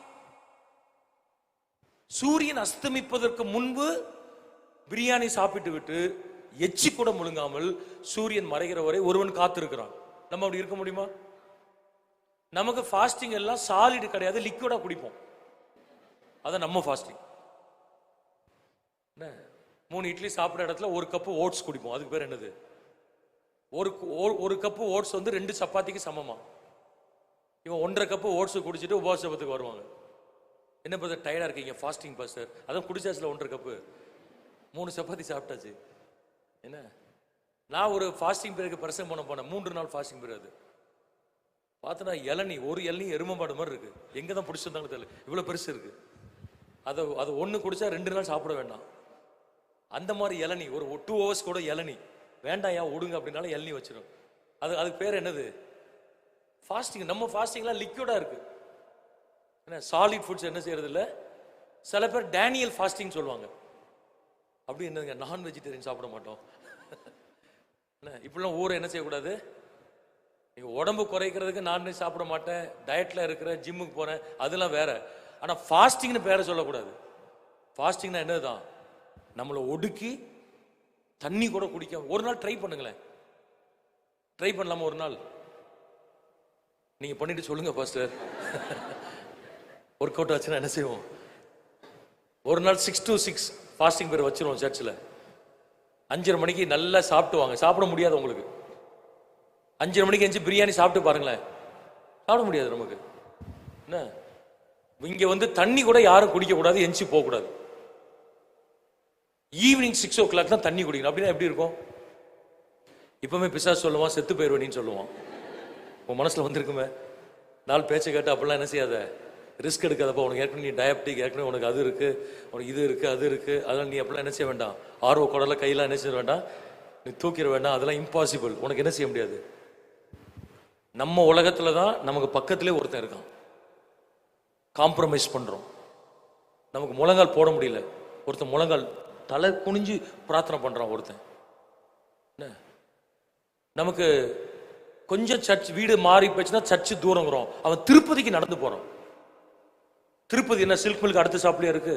சூரியன் அஸ்தமிப்பதற்கு முன்பு பிரியாணி சாப்பிட்டு விட்டு எச்சி கூட முழுங்காமல் சூரியன் மறைகிற வரை ஒருவன் காத்திருக்கிறான். நம்ம அப்படி இருக்க முடியுமா? நமக்கு ஃபாஸ்டிங் எல்லாம் சாலிட் கிடையாது, லிக்விடா குடிப்போம். அதான் நம்ம ஃபாஸ்டிங். 3 இட்லி சாப்பிட்ற இடத்துல 1 கப்பு ஓட்ஸ் குடிப்போம். அதுக்கு பேர் என்னது? ஒரு கப்பு ஓட்ஸ் வந்து 2 சப்பாத்திக்கு சமமா. இவன் 1.5 கப்பு ஓட்ஸ் குடிச்சிட்டு உபவாச ஜெபத்துக்கு வருவாங்க. என்ன பண்றது, டயர்டா இருக்கீங்க, ஃபாஸ்டிங் பாஸ்டர். அதான் குடிச்சாச்சுல 1.5 கப்பு, 3 சப்பாத்தி சாப்பிட்டாச்சு. என்ன, நான் ஒரு ஃபாஸ்டிங் பீரியடுக்கு பிரசங்கம் பண்ண போனேன். 3 நாள் ஃபாஸ்டிங் பீரியட். பார்த்தனா இளநீ, ஒரு இளநீ எருமமாடு மாதிரி இருக்கு. எங்க தான் பிடிச்சிருந்தாங்க தெரியல, இவ்வளவு பெருசு இருக்கு. அதை 1 குடிச்சா 2 நாள் சாப்பிட வேண்டாம். அந்த மாதிரி இளநீ, ஒரு 2 hours கூட இளநீ வேண்டாம், ஏன் விடுங்க அப்படின்னால இளநீ வச்சிடும். அதுக்கு பேர் என்னது? ஃபாஸ்டிங். நம்ம ஃபாஸ்டிங்லாம் லிக்விடா இருக்கு. என்ன சாலிட் ஃபுட்ஸ் என்ன செய்யறது இல்லை. சில பேர் டேனியல் ஃபாஸ்டிங் சொல்லுவாங்க. அப்படி என்னங்க, நான் வெஜிடேரியன் சாப்பிட மாட்டோம். என்ன இப்படிலாம் ஊரை என்ன செய்யக்கூடாது. நீங்க உடம்பு குறைக்கிறதுக்கு நான்வெஜ் சாப்பிட மாட்டேன், டயட்ல இருக்கிற, ஜிம்முக்கு போறேன், அதெல்லாம் வேற. ஆனா ஃபாஸ்டிங்னு பேரை சொல்லக்கூடாது. ஃபாஸ்டிங்னா என்னதுதான், நம்மளை ஒடுக்கி தண்ணி கூட குடிக்காம. ஒரு நாள் ட்ரை பண்ணுங்களேன், ட்ரை பண்ணலாமா? ஒரு நாள் நீங்க பண்ணிட்டு சொல்லுங்க பாஸ்டர். ஒர்க் அவுட் ஆச்சுன்னா என்ன செய்வோம்? ஒரு நாள் 6 to 6 ஃபாஸ்டிங் பேர் வச்சிருவோம் சர்ச்சில். 5:30 மணிக்கு நல்லா சாப்பிட்டு வாங்க. சாப்பிட முடியாது உங்களுக்கு. 5:30 மணிக்கு எஞ்சி பிரியாணி சாப்பிட்டு பாருங்களேன், சாப்பிட முடியாது நமக்கு. என்ன இங்க வந்து தண்ணி கூட யாரும் குடிக்க கூடாது, எஞ்சி போக கூடாது. ஈவினிங் 6 o'clock தான் தண்ணி குடிக்கணும். அப்படின்னா எப்படி இருக்கும்? இப்பவுமே பிசாசு சொல்லுவான், செத்து போயிருவேன்னு சொல்லுவான். உன் மனசுல வந்திருக்குமே, நாலு பேச்சை கேட்டு அப்படிலாம் என்ன செய்யாத, ரிஸ்க் எடுக்காதப்போ. உனக்கு ஏற்கனவே நீ டயபெட்டிக், ஏற்கனவே உனக்கு அது இருக்கு, உனக்கு இது இருக்கு, அது இருக்கு, அதெல்லாம் நீ அப்படிலாம் என்ன செய்ய வேண்டாம். ஆர்வ குடல கையெல்லாம் என்ன செய்ய வேண்டாம், நீ தூக்கிட வேண்டாம். அதெல்லாம் இம்பாசிபிள். உனக்கு என்ன செய்ய முடியாது. நம்ம உலகத்துல தான் நமக்கு பக்கத்திலே ஒருத்தன் இருக்கான். காம்ப்ரமைஸ் பண்றோம். நமக்கு முழங்கால் போட முடியல, ஒருத்தன் முழங்கால் தலை குனிஞ்சு பிரார்த்தனை பண்றான் ஒருத்தன். நமக்கு கொஞ்சம் சர்ச் வீடு மாறி போச்சுன்னா சர்ச்சு தூரங்கிறோம், அவன் திருப்பதிக்கு நடந்து போறான். திருப்பதி என்ன சில்க் மில்க் அடுத்த சாப்பிடே இருக்கு,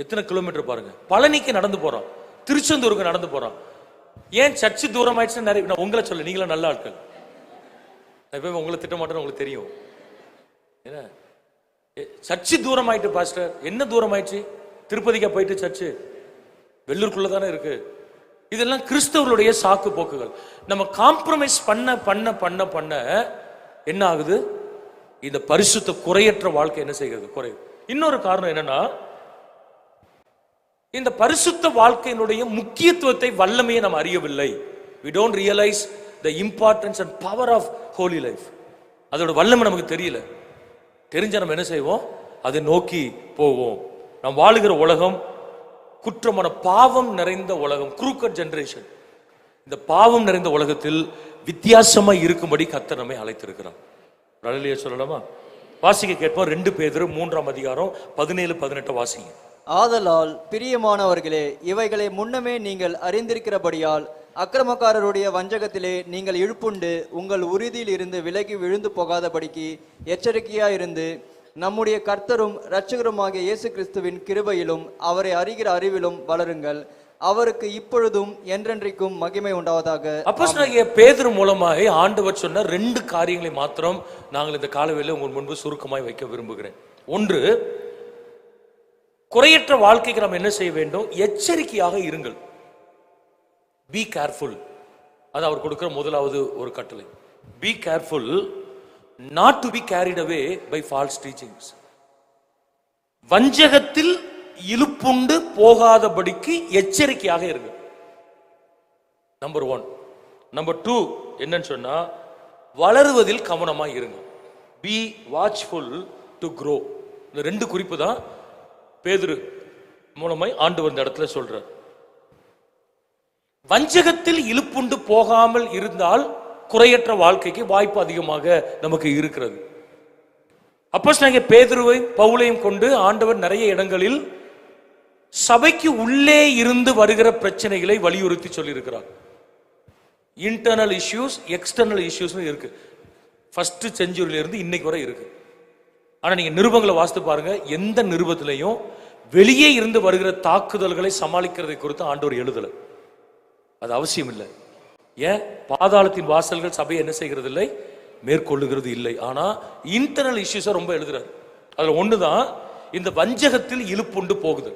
எத்தனை கிலோமீட்டர் பாருங்க. பழனிக்கு நடந்து போறான், திருச்செந்தூருக்கு நடந்து போறான். ஏன் சர்ச்சு தூரம் ஆயிடுச்சுன்னு நிறைய, நான் உங்களை சொல்ல, நீங்களும் நல்ல ஆட்கள், எப்பவுமே உங்களை திட்ட மாட்டேன்னு உங்களுக்கு தெரியும். என்ன சர்ச்சு தூரம் ஆயிட்டு பாஸ்டர், என்ன தூரம் ஆயிடுச்சு? திருப்பதிக்கா போயிட்டு சர்ச்சு வெள்ளூருக்குள்ள தானே இருக்கு. இதெல்லாம் கிறிஸ்தவர்களுடைய சாக்கு போக்குகள். நம்ம காம்ப்ரமைஸ் பண்ண பண்ண பண்ண பண்ண என்ன ஆகுது, இந்த பரிசுத்த குறையற்ற வாழ்க்கை என்ன செய்கிறது, குறையுது. இன்னொரு காரணம் என்னன்னா, இந்த பரிசுத்த வாழ்க்கையினுடைய முக்கியத்துவத்தை, வல்லமையை நாம் அறியவில்லை. we don't realize the importance and power of holy life. அதோட வல்லமை நமக்கு தெரியல. தெரிஞ்ச நம்ம என்ன செய்வோம், அதை நோக்கி போவோம். நாம் வாழுகிற உலகம் குற்றமான பாவம் நிறைந்த உலகம், crooked generation. இந்த பாவம் நிறைந்த உலகத்தில் வித்தியாசமா இருக்கும்படி கர்த்தர் நம்மை அழைத்திருக்கிறார். அல்லேலூயா சொல்லலாமா? வாசிக்க கேட்போம். 2 பேதுரு 3ஆம் அதிகாரம் 17-18 வாசிங்க. ஆதலால் பிரியமானவர்களே, இவைகளை முன்னமே நீங்கள் அறிந்திருக்கிறபடியால் அக்கிரமக்காரருடைய வஞ்சகத்திலே நீங்கள் இழுப்புண்டு உங்கள் உறுதியில் இருந்து விலகி விழுந்து போகாதபடிக்கு எச்சரிக்கையாயிருந்து நம்முடைய கர்த்தரும் இரட்சகருமாகிய இயேசு கிறிஸ்துவின் கிருபையிலும் அவரை அறிகிற அறிவிலும் வளருங்கள். அவருக்கு இப்பொழுதும் என்றென்றைக்கும் மகிமை உண்டாவதாக. அப்போஸ்தலனாகிய பேதுரு மூலமாக ஆண்டவர் சொன்ன 2 காரியங்களை மாத்திரம் நாங்கள் இந்த காலவேளையில் உங்கள் முன்பு சுருக்கமாய் வைக்க விரும்புகிறேன். ஒன்று, குறையற்ற வாழ்க்கைக்கு நாம் என்ன செய்ய வேண்டும், எச்சரிக்கையாக இருங்கள். Be careful. அது அவர் கொடுக்கிற முதலாவது ஒரு கட்டளை. Be careful not to be carried away by false teachings. வஞ்சகத்தில் இழுப்புண்டு போகாதபடிக்கு எச்சரிக்கையாக இருங்க. நம்பர் 1. நம்பர் 2 என்னன்னு சொன்னா, வளருவதில் கவனமாக இருங்க. B watchful to grow. இந்த 2 குறிப்பு தான் பேதுரு மூலமாய் ஆண்டவர் இந்த இடத்துல சொல்றார். வஞ்சகத்தில் இழுப்புண்டு போகாமல் இருந்தால் குறையற்ற வாழ்க்கைக்கு வாய்ப்பு அதிகமாக நமக்கு இருக்கிறது. அப்போஸ்தலனாகிய பேதுருவை பவுலையும் கொண்டு ஆண்டவர் நிறைய இடங்களில் சபைக்கு உள்ளே இருந்து வருகிற பிரச்சனைகளை வலியுறுத்தி சொல்லியிருக்கிறார். இன்டர்னல் இஷ்யூஸ், எக்ஸ்டர்னல் இஷ்யூஸ் இருக்கு. ஃபர்ஸ்ட் செஞ்சுரியில இருந்து இன்னைக்கு வரை இருக்கு. ஆனா நீங்க நிருபங்களை வாசித்து பாருங்க, எந்த நிருபத்திலையும் வெளியே இருந்து வருகிற தாக்குதல்களை சமாளிக்கிறதை குறித்து ஆண்டவர் எழுதல. அது அவசியம் இல்லை. ஏன்? பாதாளத்தின் வாசல்கள் சபையை என்ன செய்கிறது இல்லை, மேற்கொள்ளுகிறது இல்லை. ஆனா இன்டர்னல் இஷ்யூஸை ரொம்ப எழுதுறாரு. அதுல ஒண்ணுதான் இந்த வஞ்சகத்தில் இழுப்புண்டு போகுது.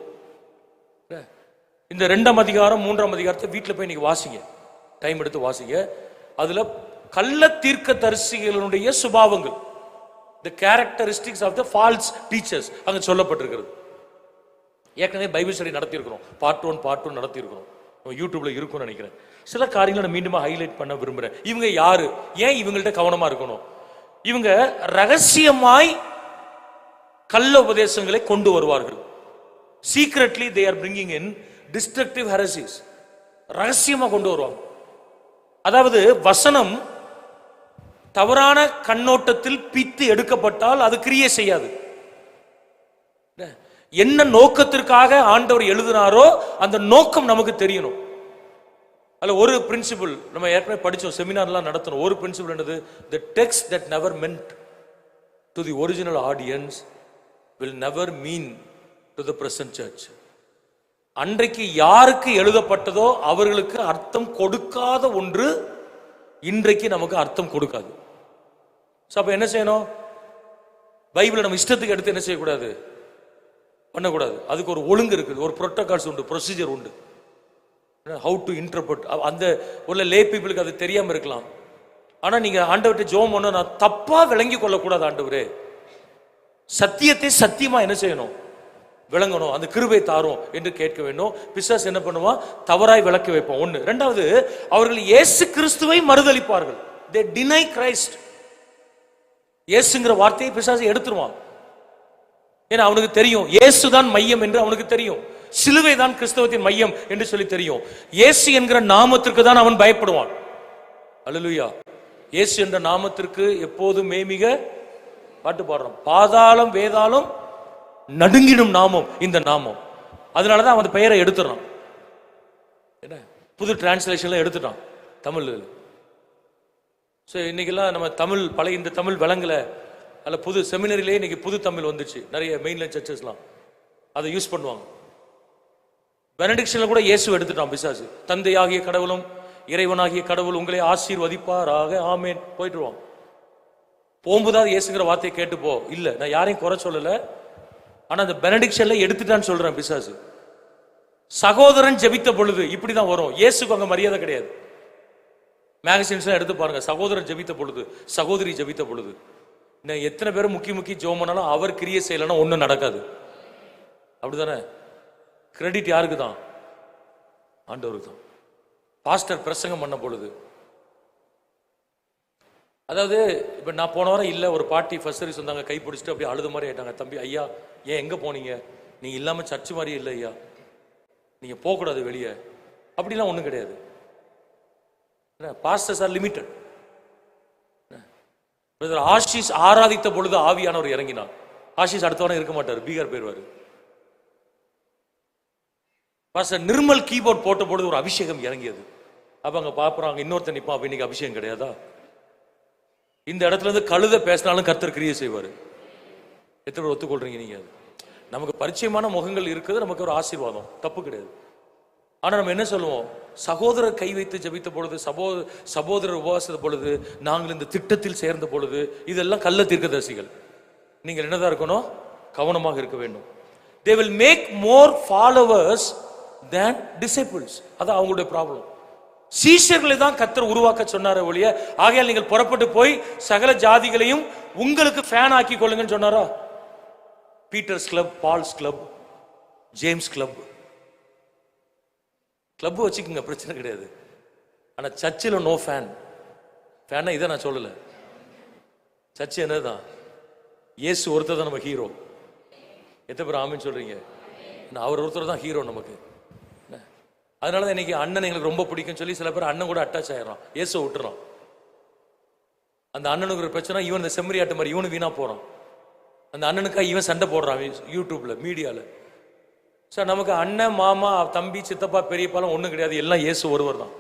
இந்த 2ஆம் அதிகாரம் 3ஆம் அதிகாரத்தை வீட்டில் போய் நீங்க வாசிங்க, டைம் எடுத்து வாசிங்க. அதுல கள்ள தீர்க்க தரிசிகளுடைய சுபாவங்கள், the characteristics of the false teachers அங்க சொல்லப்பட்டிருக்கிறது. ஏற்கனவே பைபிள் ஸ்டடி நடத்தி இருக்கிறோம், பார்ட் 1 நடத்தி இருக்கிறோம், யூடியூப்ல இருக்கும்னு நினைக்கிறேன். சில காரியங்களை நான் மீண்டும் ஹைலைட் பண்ண விரும்புறேன். இவங்க யாரு, ஏன் இவங்கள்ட்ட கவனமா இருக்கணும்? இவங்க ரகசியமாய் கள்ள உபதேசங்களை கொண்டு வருவார்கள். Secretly they are bringing in destructive heresies. ரகசியமா கொண்டு வருவாங்க. அதாவது வசனம் தவறான கண்ணோட்டத்தில் பித்து எடுக்கப்பட்டால் அது கிரியை செய்யாது. என்ன நோக்கத்திற்காக ஆண்டவர் எழுதினாரோ அந்த நோக்கம் நமக்கு தெரியணும். அதுல ஒரு பிரின்சிபிள் நம்ம ஏற்கனவே படிச்சோம், செமினார்லாம் நடத்தணும். ஒரு பிரின்சிபிள் என்னது? the text that never meant to the original audience will never mean to the present church. அன்றைக்கு யாருக்கு எழுதப்பட்டதோ அவர்களுக்கு அர்த்தம் கொடுக்காத ஒன்று இன்றைக்கு நமக்கு அர்த்தம் கொடுக்காது. அப்ப என்ன செய்யணும்? பைபிளை நம்ம இஷ்டத்துக்கு எடுத்து என்ன செய்யக்கூடாது, பண்ணக்கூடாது. அதுக்கு ஒரு ஒழுங்கு இருக்குது, ஒரு புரோட்டோகால்ஸ் உண்டு, ப்ரொசீஜர் உண்டு. How to interpret. அந்த உள்ள லே பீப்புளுக்கு அது தெரியாம இருக்கலாம். ஆனா நீங்க ஆண்டவர்கிட்ட ஜெபம் பண்ண, நான் தப்பா விளங்கி கொள்ளக்கூடாது. ஆண்டவரே, சத்தியத்தை சத்தியமா என்ன செய்யணும், விளங்கணும், அந்த கிருபை தாரும் என்று கேட்க வேண்டும். பிசாசு என்ன பண்ணுவான், தவறாய் விளக்க வைப்பான். ஒண்ணு. 2வது, அவர்கள் இயேசு கிறிஸ்துவை மறுதலிப்பார்கள். they deny Christ. இயேசுங்கிற வார்த்தையை பிசாசு எடுத்துருவான். ஏன்னா அவனுக்கு தெரியும் இயேசு தான் மையம் என்று அவனுக்கு தெரியும். சிலுவை தான் கிறிஸ்தவத்தின் மையம் என்று சொல்லி தெரியும். இயேசு என்கிற நாமத்திற்கு தான் அவன் பயப்படுவான். அல்லேலூயா. இயேசு என்ற நாமத்திற்கு எப்போதும் மேமிக பாட்டு பாடுறோம். பாதாளம் வேதாளம் நடுங்கிடும் நாமம் இந்த நாமம். அதனாலதான் அவன் பெயரை எடுத்துறான். என்ன புது டிரான்ஸ்லேஷன்ல எடுத்துட்டான் தமிழ். இன்னைக்கெல்லாம் நம்ம தமிழ் பழைய இந்த தமிழ் விளங்கல. அல்ல புது செமினரிலே இன்னைக்கு புது தமிழ் வந்துச்சு. நிறைய மெயின்லைன் சர்ச்சஸ்லாம் அதை யூஸ் பண்ணுவாங்க. பெனடிக்ஷன்ல கூட இயேசு எடுத்துட்டான் பிசாசு. தந்தையாகிய கடவுளும் இறைவனாகிய கடவுள் உங்களை ஆசீர்வதிப்பாராக ஆமேன் போயிட்டுருவான். போகும்போதாவது இயேசுங்கிற வார்த்தையை கேட்டு போ. இல்ல நான் யாரையும் குறை சொல்லல, ஆனா அந்த பெனடிக்ஷன்ல எடுத்துட்டான்னு சொல்றேன் பிசாசு. சகோதரன் ஜெபித்த பொழுது இப்படிதான் வரும். இயேசுக்கு அங்க மரியாதை கிடையாது. மேகசின்ஸ் எடுத்து பாருங்க. சகோதரன் ஜெபித்த பொழுது, சகோதரி ஜெபித்த பொழுது. எத்தனை பேரும் முக்கி ஜெபம் பண்ணாலும் அவர் கிரியை செய்யலன்னா ஒன்றும் நடக்காது. அப்படிதானே? கிரெடிட் யாருக்கு தான்? ஆண்டவருக்கு தான். பாஸ்டர் பிரசங்கம் பண்ண பொழுது, அதாவது இப்ப நான் போன வாரம் இல்ல ஒரு பார்ட்டி ஃபர்ஸ்ட் சர்வீஸ் வந்தாங்க, கை பிடிச்சிட்டு அப்படியே அழுது மாதிரி ஆயிட்டாங்க. தம்பி ஐயா ஏன் எங்க போனீங்க? நீங்க இல்லாம சர்ச்சு மாதிரி இல்லை ஐயா, நீங்க போக கூடாது வெளியே. அப்படிலாம் ஒண்ணும் கிடையாது. Pastors are limited. ஆஷிஷ் ஆராதித்த பொழுது ஆவியானவர் இறங்கினார். ஆஷிஷ் அடுத்தவன இருக்க மாட்டார், பீகார் போயிருவாரு. பாஸ்டர் நிர்மல் கீபோர்ட் போட்ட பொழுது ஒரு அபிஷேகம் இறங்கியது. அப்ப அங்க பாப்புறாங்க இன்னொருத்தர் நிப்பா. அப்ப இன்னைக்கு அபிஷேகம் கிடையாதா? இந்த இடத்துல இருந்து கழுத பேசினாலும் கர்த்தர் கிரியை செய்வாரு. எத்தனை பேர் ஒத்துக்கொள்றீங்க நீங்க? நமக்கு பரிச்சயமான முகங்கள் இருக்குது, நமக்கு ஒரு ஆசீர்வாதம், தப்பு கிடையாது. ஆனா நம்ம என்ன சொல்லுவோம்? சகோதரர் கை வைத்து ஜெபித்த பொழுது, சகோதரர் உபவாசத்த பொழுது, நாங்கள் இந்த திட்டத்தில் சேர்ந்த பொழுது, இதெல்லாம் கள்ள தீர்க்கதரிசிகள். நீங்கள் என்னதான் இருக்கணும்? கவனமாக இருக்க வேண்டும். They will make more followers than disciples. அதான் அவங்களுடைய ப்ராப்ளம். சீஷர்களை தான் கர்த்தர் உருவாக்க சொன்னாரே ஒழிய, ஆகையால் நீங்கள் புறப்பட்டு போய் சகல ஜாதிகளையும் உங்களுக்கு ஃபேன் ஆக்கி கொள்ளுங்கன்னு சொன்னாரா? Peter's club, Paul's club, James club, club வச்சுக்கோங்க, பிரச்சனை கிடையாது. ஆனா சர்ச்சில் நோ ஃபேன். ஃபேனா இதை நான் சொல்லல. சர்ச் என்னதான்? இயேசு ஒருத்தர் தான் நம்ம ஹீரோ. எத்தனை பேர் ஆமின்னு சொல்றீங்க? அவர் ஒருத்தர் தான் ஹீரோ நமக்கு. அதனாலதான் இன்னைக்கு அண்ணன் எங்களுக்கு ரொம்ப பிடிக்கும் சொல்லி சில பேர் அண்ணன் கூட அட்டாச் ஆயிடறான், இயேசுவை விட்டுறான். அந்த அண்ணனுக்கு ஒரு பிரச்சனை, இவன் இந்த செம்மறி ஆட்டு மாதிரி இவனு வீணா போறான். அந்த அண்ணனுக்கா இவன் சண்டை போடுறான் யூடியூப்ல, மீடியால. சார் நமக்கு அண்ணன், மாமா, தம்பி, சித்தப்பா, பெரியப்பாலாம் ஒன்றும் கிடையாது. எல்லாம் இயேசு ஒருவர் தான்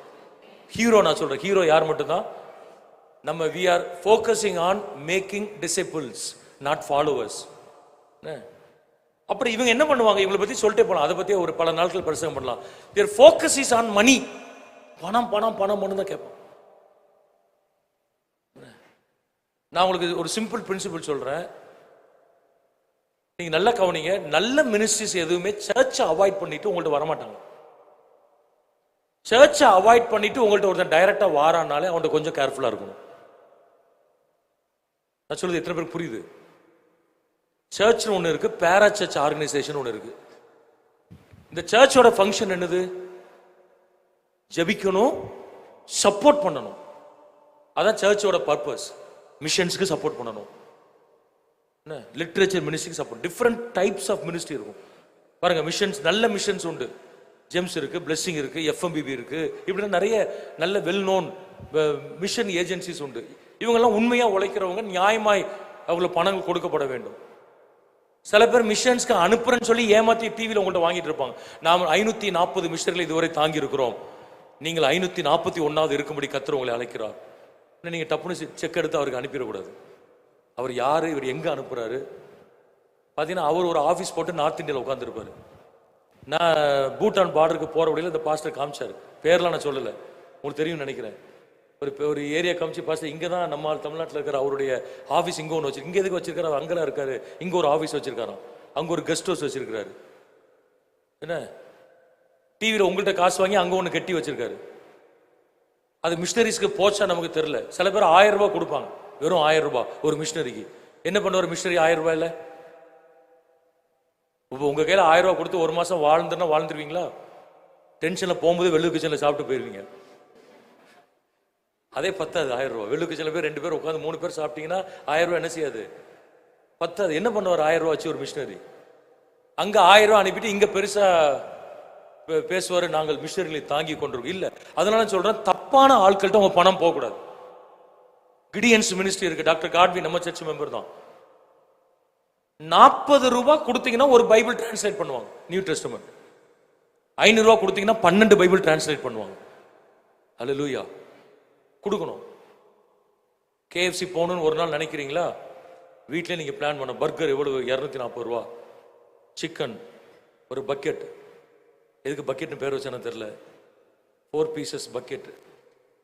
ஹீரோ. நான் சொல்றேன் ஹீரோ யார் மட்டும்தான்? நம்ம we are focusing on making disciples, not followers. அப்புறம் இவங்க என்ன பண்ணுவாங்க? இவங்களை பத்தி சொல்லிட்டே போலாம், அதை பத்தி ஒரு பல நாட்கள் பிரசங்கம் பண்ணலாம். their focus is on money. பணம் பணம் பணம் தான் கேட்போம். நான் உங்களுக்கு ஒரு சிம்பிள் பிரின்சிபிள் சொல்றேன், நீங்க நல்லா கவனிங்க. நல்ல மினிஸ்ட்ரிஸ் எதுவுமே சர்ச்சை அவாய்ட் பண்ணிட்டு உங்கள்ட்ட வரமாட்டாங்க. சர்ச்சை அவாய்ட் பண்ணிட்டு உங்கள்ட்ட ஒருத்தன் டைரக்டா வாரானாலே அவன்கிட்ட கொஞ்சம் கேர்ஃபுல்லா இருக்கணும். நான் சொல்றது எத்தனை பேருக்கு புரியுது? சர்ச் ஒன்று இருக்கு, பேரா சர்ச் ஆர்கனைசேஷன் ஒன்று இருக்கு. இந்த சர்ச்சோட ஃபங்க்ஷன் என்னது? ஜெபிக்கணும், சப்போர்ட் பண்ணணும். அதான் சர்ச்சோட பர்பஸ். மிஷன்ஸ்க்கு சப்போர்ட் பண்ணணும், லிட்ரேச்சர் மினிஸ்ட்ரிக்கு support. Different types of ministry இருக்கும் பாருங்க. மிஷன்ஸ், நல்ல மிஷன்ஸ் உண்டு. ஜெம்ஸ் இருக்கு, பிளெஸிங் இருக்கு, எஃப்எம்பிபி இருக்கு, இப்படி நிறைய நல்ல வெல் நோன் மிஷன் ஏஜென்சிஸ் உண்டு. இவங்கெல்லாம் உண்மையா உழைக்கிறவங்க, நியாயமாய் அவங்களுக்கு பணங்கள் கொடுக்கப்பட வேண்டும். சில பேர் மிஷன்ஸ்க்கு அனுப்புறேன்னு சொல்லி ஏமாத்தி டிவியில் உங்கள்கிட்ட வாங்கிட்டு இருப்பாங்க. நாம் 540 மிஷனரிகளை இதுவரை தாங்கி இருக்கிறோம், நீங்கள் 541வது இருக்கும்படி கர்த்தர் உங்களை அழைக்கிறார். நீங்க டப்புனு செக் எடுத்து அவருக்கு அனுப்பிடக்கூடாது. அவர் யாரு, இவர் எங்க அனுப்புறாரு பாத்தீங்கன்னா, அவர் ஒரு ஆபீஸ் போட்டு நார்த் இந்தியாவில் உட்காந்துருப்பாரு. நான் பூட்டான் பார்டருக்கு போற வழியில் இந்த பாஸ்டர் காமிச்சாரு, பேர்லாம் நான் சொல்லலை, உங்களுக்கு தெரியும் நினைக்கிறேன். ஒரு ஏரியா காமிச்சு, பாஸ்டர் இங்கே தான் நம்ம தமிழ்நாட்டில் இருக்கிற அவருடைய ஆஃபீஸ் இங்கே ஒன்று வச்சிருக்கு. இங்கே எதுக்கு வச்சிருக்காரு? அங்கெல்லாம் இருக்காரு. இங்கே ஒரு ஆஃபீஸ் வச்சிருக்காராம், அங்கே ஒரு கெஸ்ட் ஹவுஸ் வச்சிருக்காரு. என்ன டிவியில் உங்கள்கிட்ட காசு வாங்கி அங்கே ஒன்று கட்டி வச்சிருக்காரு. அது மிஷனரிஸ்க்கு போச்சா நமக்கு தெரியல. சில பேர் 1000 ரூபாய் கொடுப்பாங்க, வெறும் 1000 ரூபாய் ஒரு மிஷனரிக்கு. என்ன பண்ணுவார் மிஷனரி 1000 ரூபாயில? இப்போ உங்க கையில் 1000 ரூபாய் கொடுத்து ஒரு மாசம் வாழ்ந்துன்னா வாழ்ந்துருவீங்களா? டென்ஷன்ல போகும்போது வெள்ளு கிச்சன்ல சாப்பிட்டு போயிருவீங்க. அதே பத்தாது 1000 ரூபா. வெள்ளுக்கு சில பேர் 2 பேர் உட்காந்து 3 பேர் சாப்பிட்டீங்கன்னா 1000 ரூபா என்ன செய்யாது, பத்தாது. என்ன பண்ணுவார் 1000 ரூபா வச்சு ஒரு மிஷினரி? அங்க 1000 ரூபா அனுப்பிட்டு இங்க பெருசா பேசுவாரு, நாங்கள் மிஷினரிகளை தாங்கி கொண்டிருக்கோம். இல்ல, அதனால சொல்றேன், தப்பான ஆட்கள்கிட்ட உங்க பணம் போகக்கூடாது. கிடியன்ஸ் மினிஸ்ட்ரி இருக்கு, டாக்டர் காட்வி நம்ம சர்ச் மெம்பர் தான். 40 ரூபாய் கொடுத்தீங்கன்னா ஒரு பைபிள் டிரான்ஸ்லேட் பண்ணுவாங்க, நியூ டெஸ்டமென்ட். 500 ரூபாய் கொடுத்தீங்கன்னா 12 பைபிள் டிரான்ஸ்லேட் பண்ணுவாங்க. அல்லேலூயா. கொடுக்கணும். KFC போகணும்னு ஒரு நாள் நினைக்கிறீங்களா? வீட்டிலே நீங்க பிளான் பண்ண. பர்கர் எவ்வளவு? 240 ரூபா. சிக்கன் ஒரு பக்கெட். எதுக்கு பக்கெட்னு பேர் வச்சானு தெரியல. 4 பீசஸ் பக்கெட்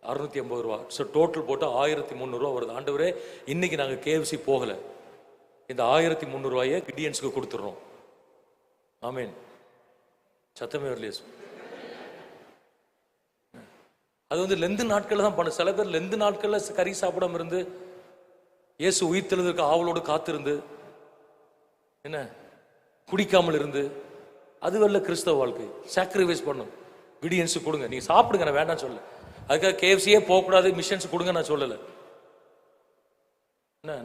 650 ரூபா. ஸோ டோட்டல் போட்டு 1300 ரூபா வருது. ஆண்டவரே, இன்னைக்கு நாங்கள் KFC போகல, இந்த 1300 ரூபாயை கிடியன்ஸுக்கு கொடுத்துட்றோம். ஆமீன். சத்தமே வரலையே. அது வந்து லெந்து நாட்கள் தான் பண்ண. சில பேர் லெந்து நாட்கள்ல கறி சாப்பிடாம இருந்து இயேசு உயிர்த்தெழுதற்கு ஆவலோடு காத்திருந்து என்ன குடிக்காமல் இருந்து, அது வரல கிறிஸ்தவ வாழ்க்கை. சாக்ரிஃபைஸ் பண்ணும். கிடியன்ஸ் கொடுங்க, நீங்க சாப்பிடுங்க, நான் வேண்டாம் சொல்ல. அதுக்காக KFCயே போகக்கூடாது, மிஷன்ஸ் கொடுங்க நான் சொல்லலை.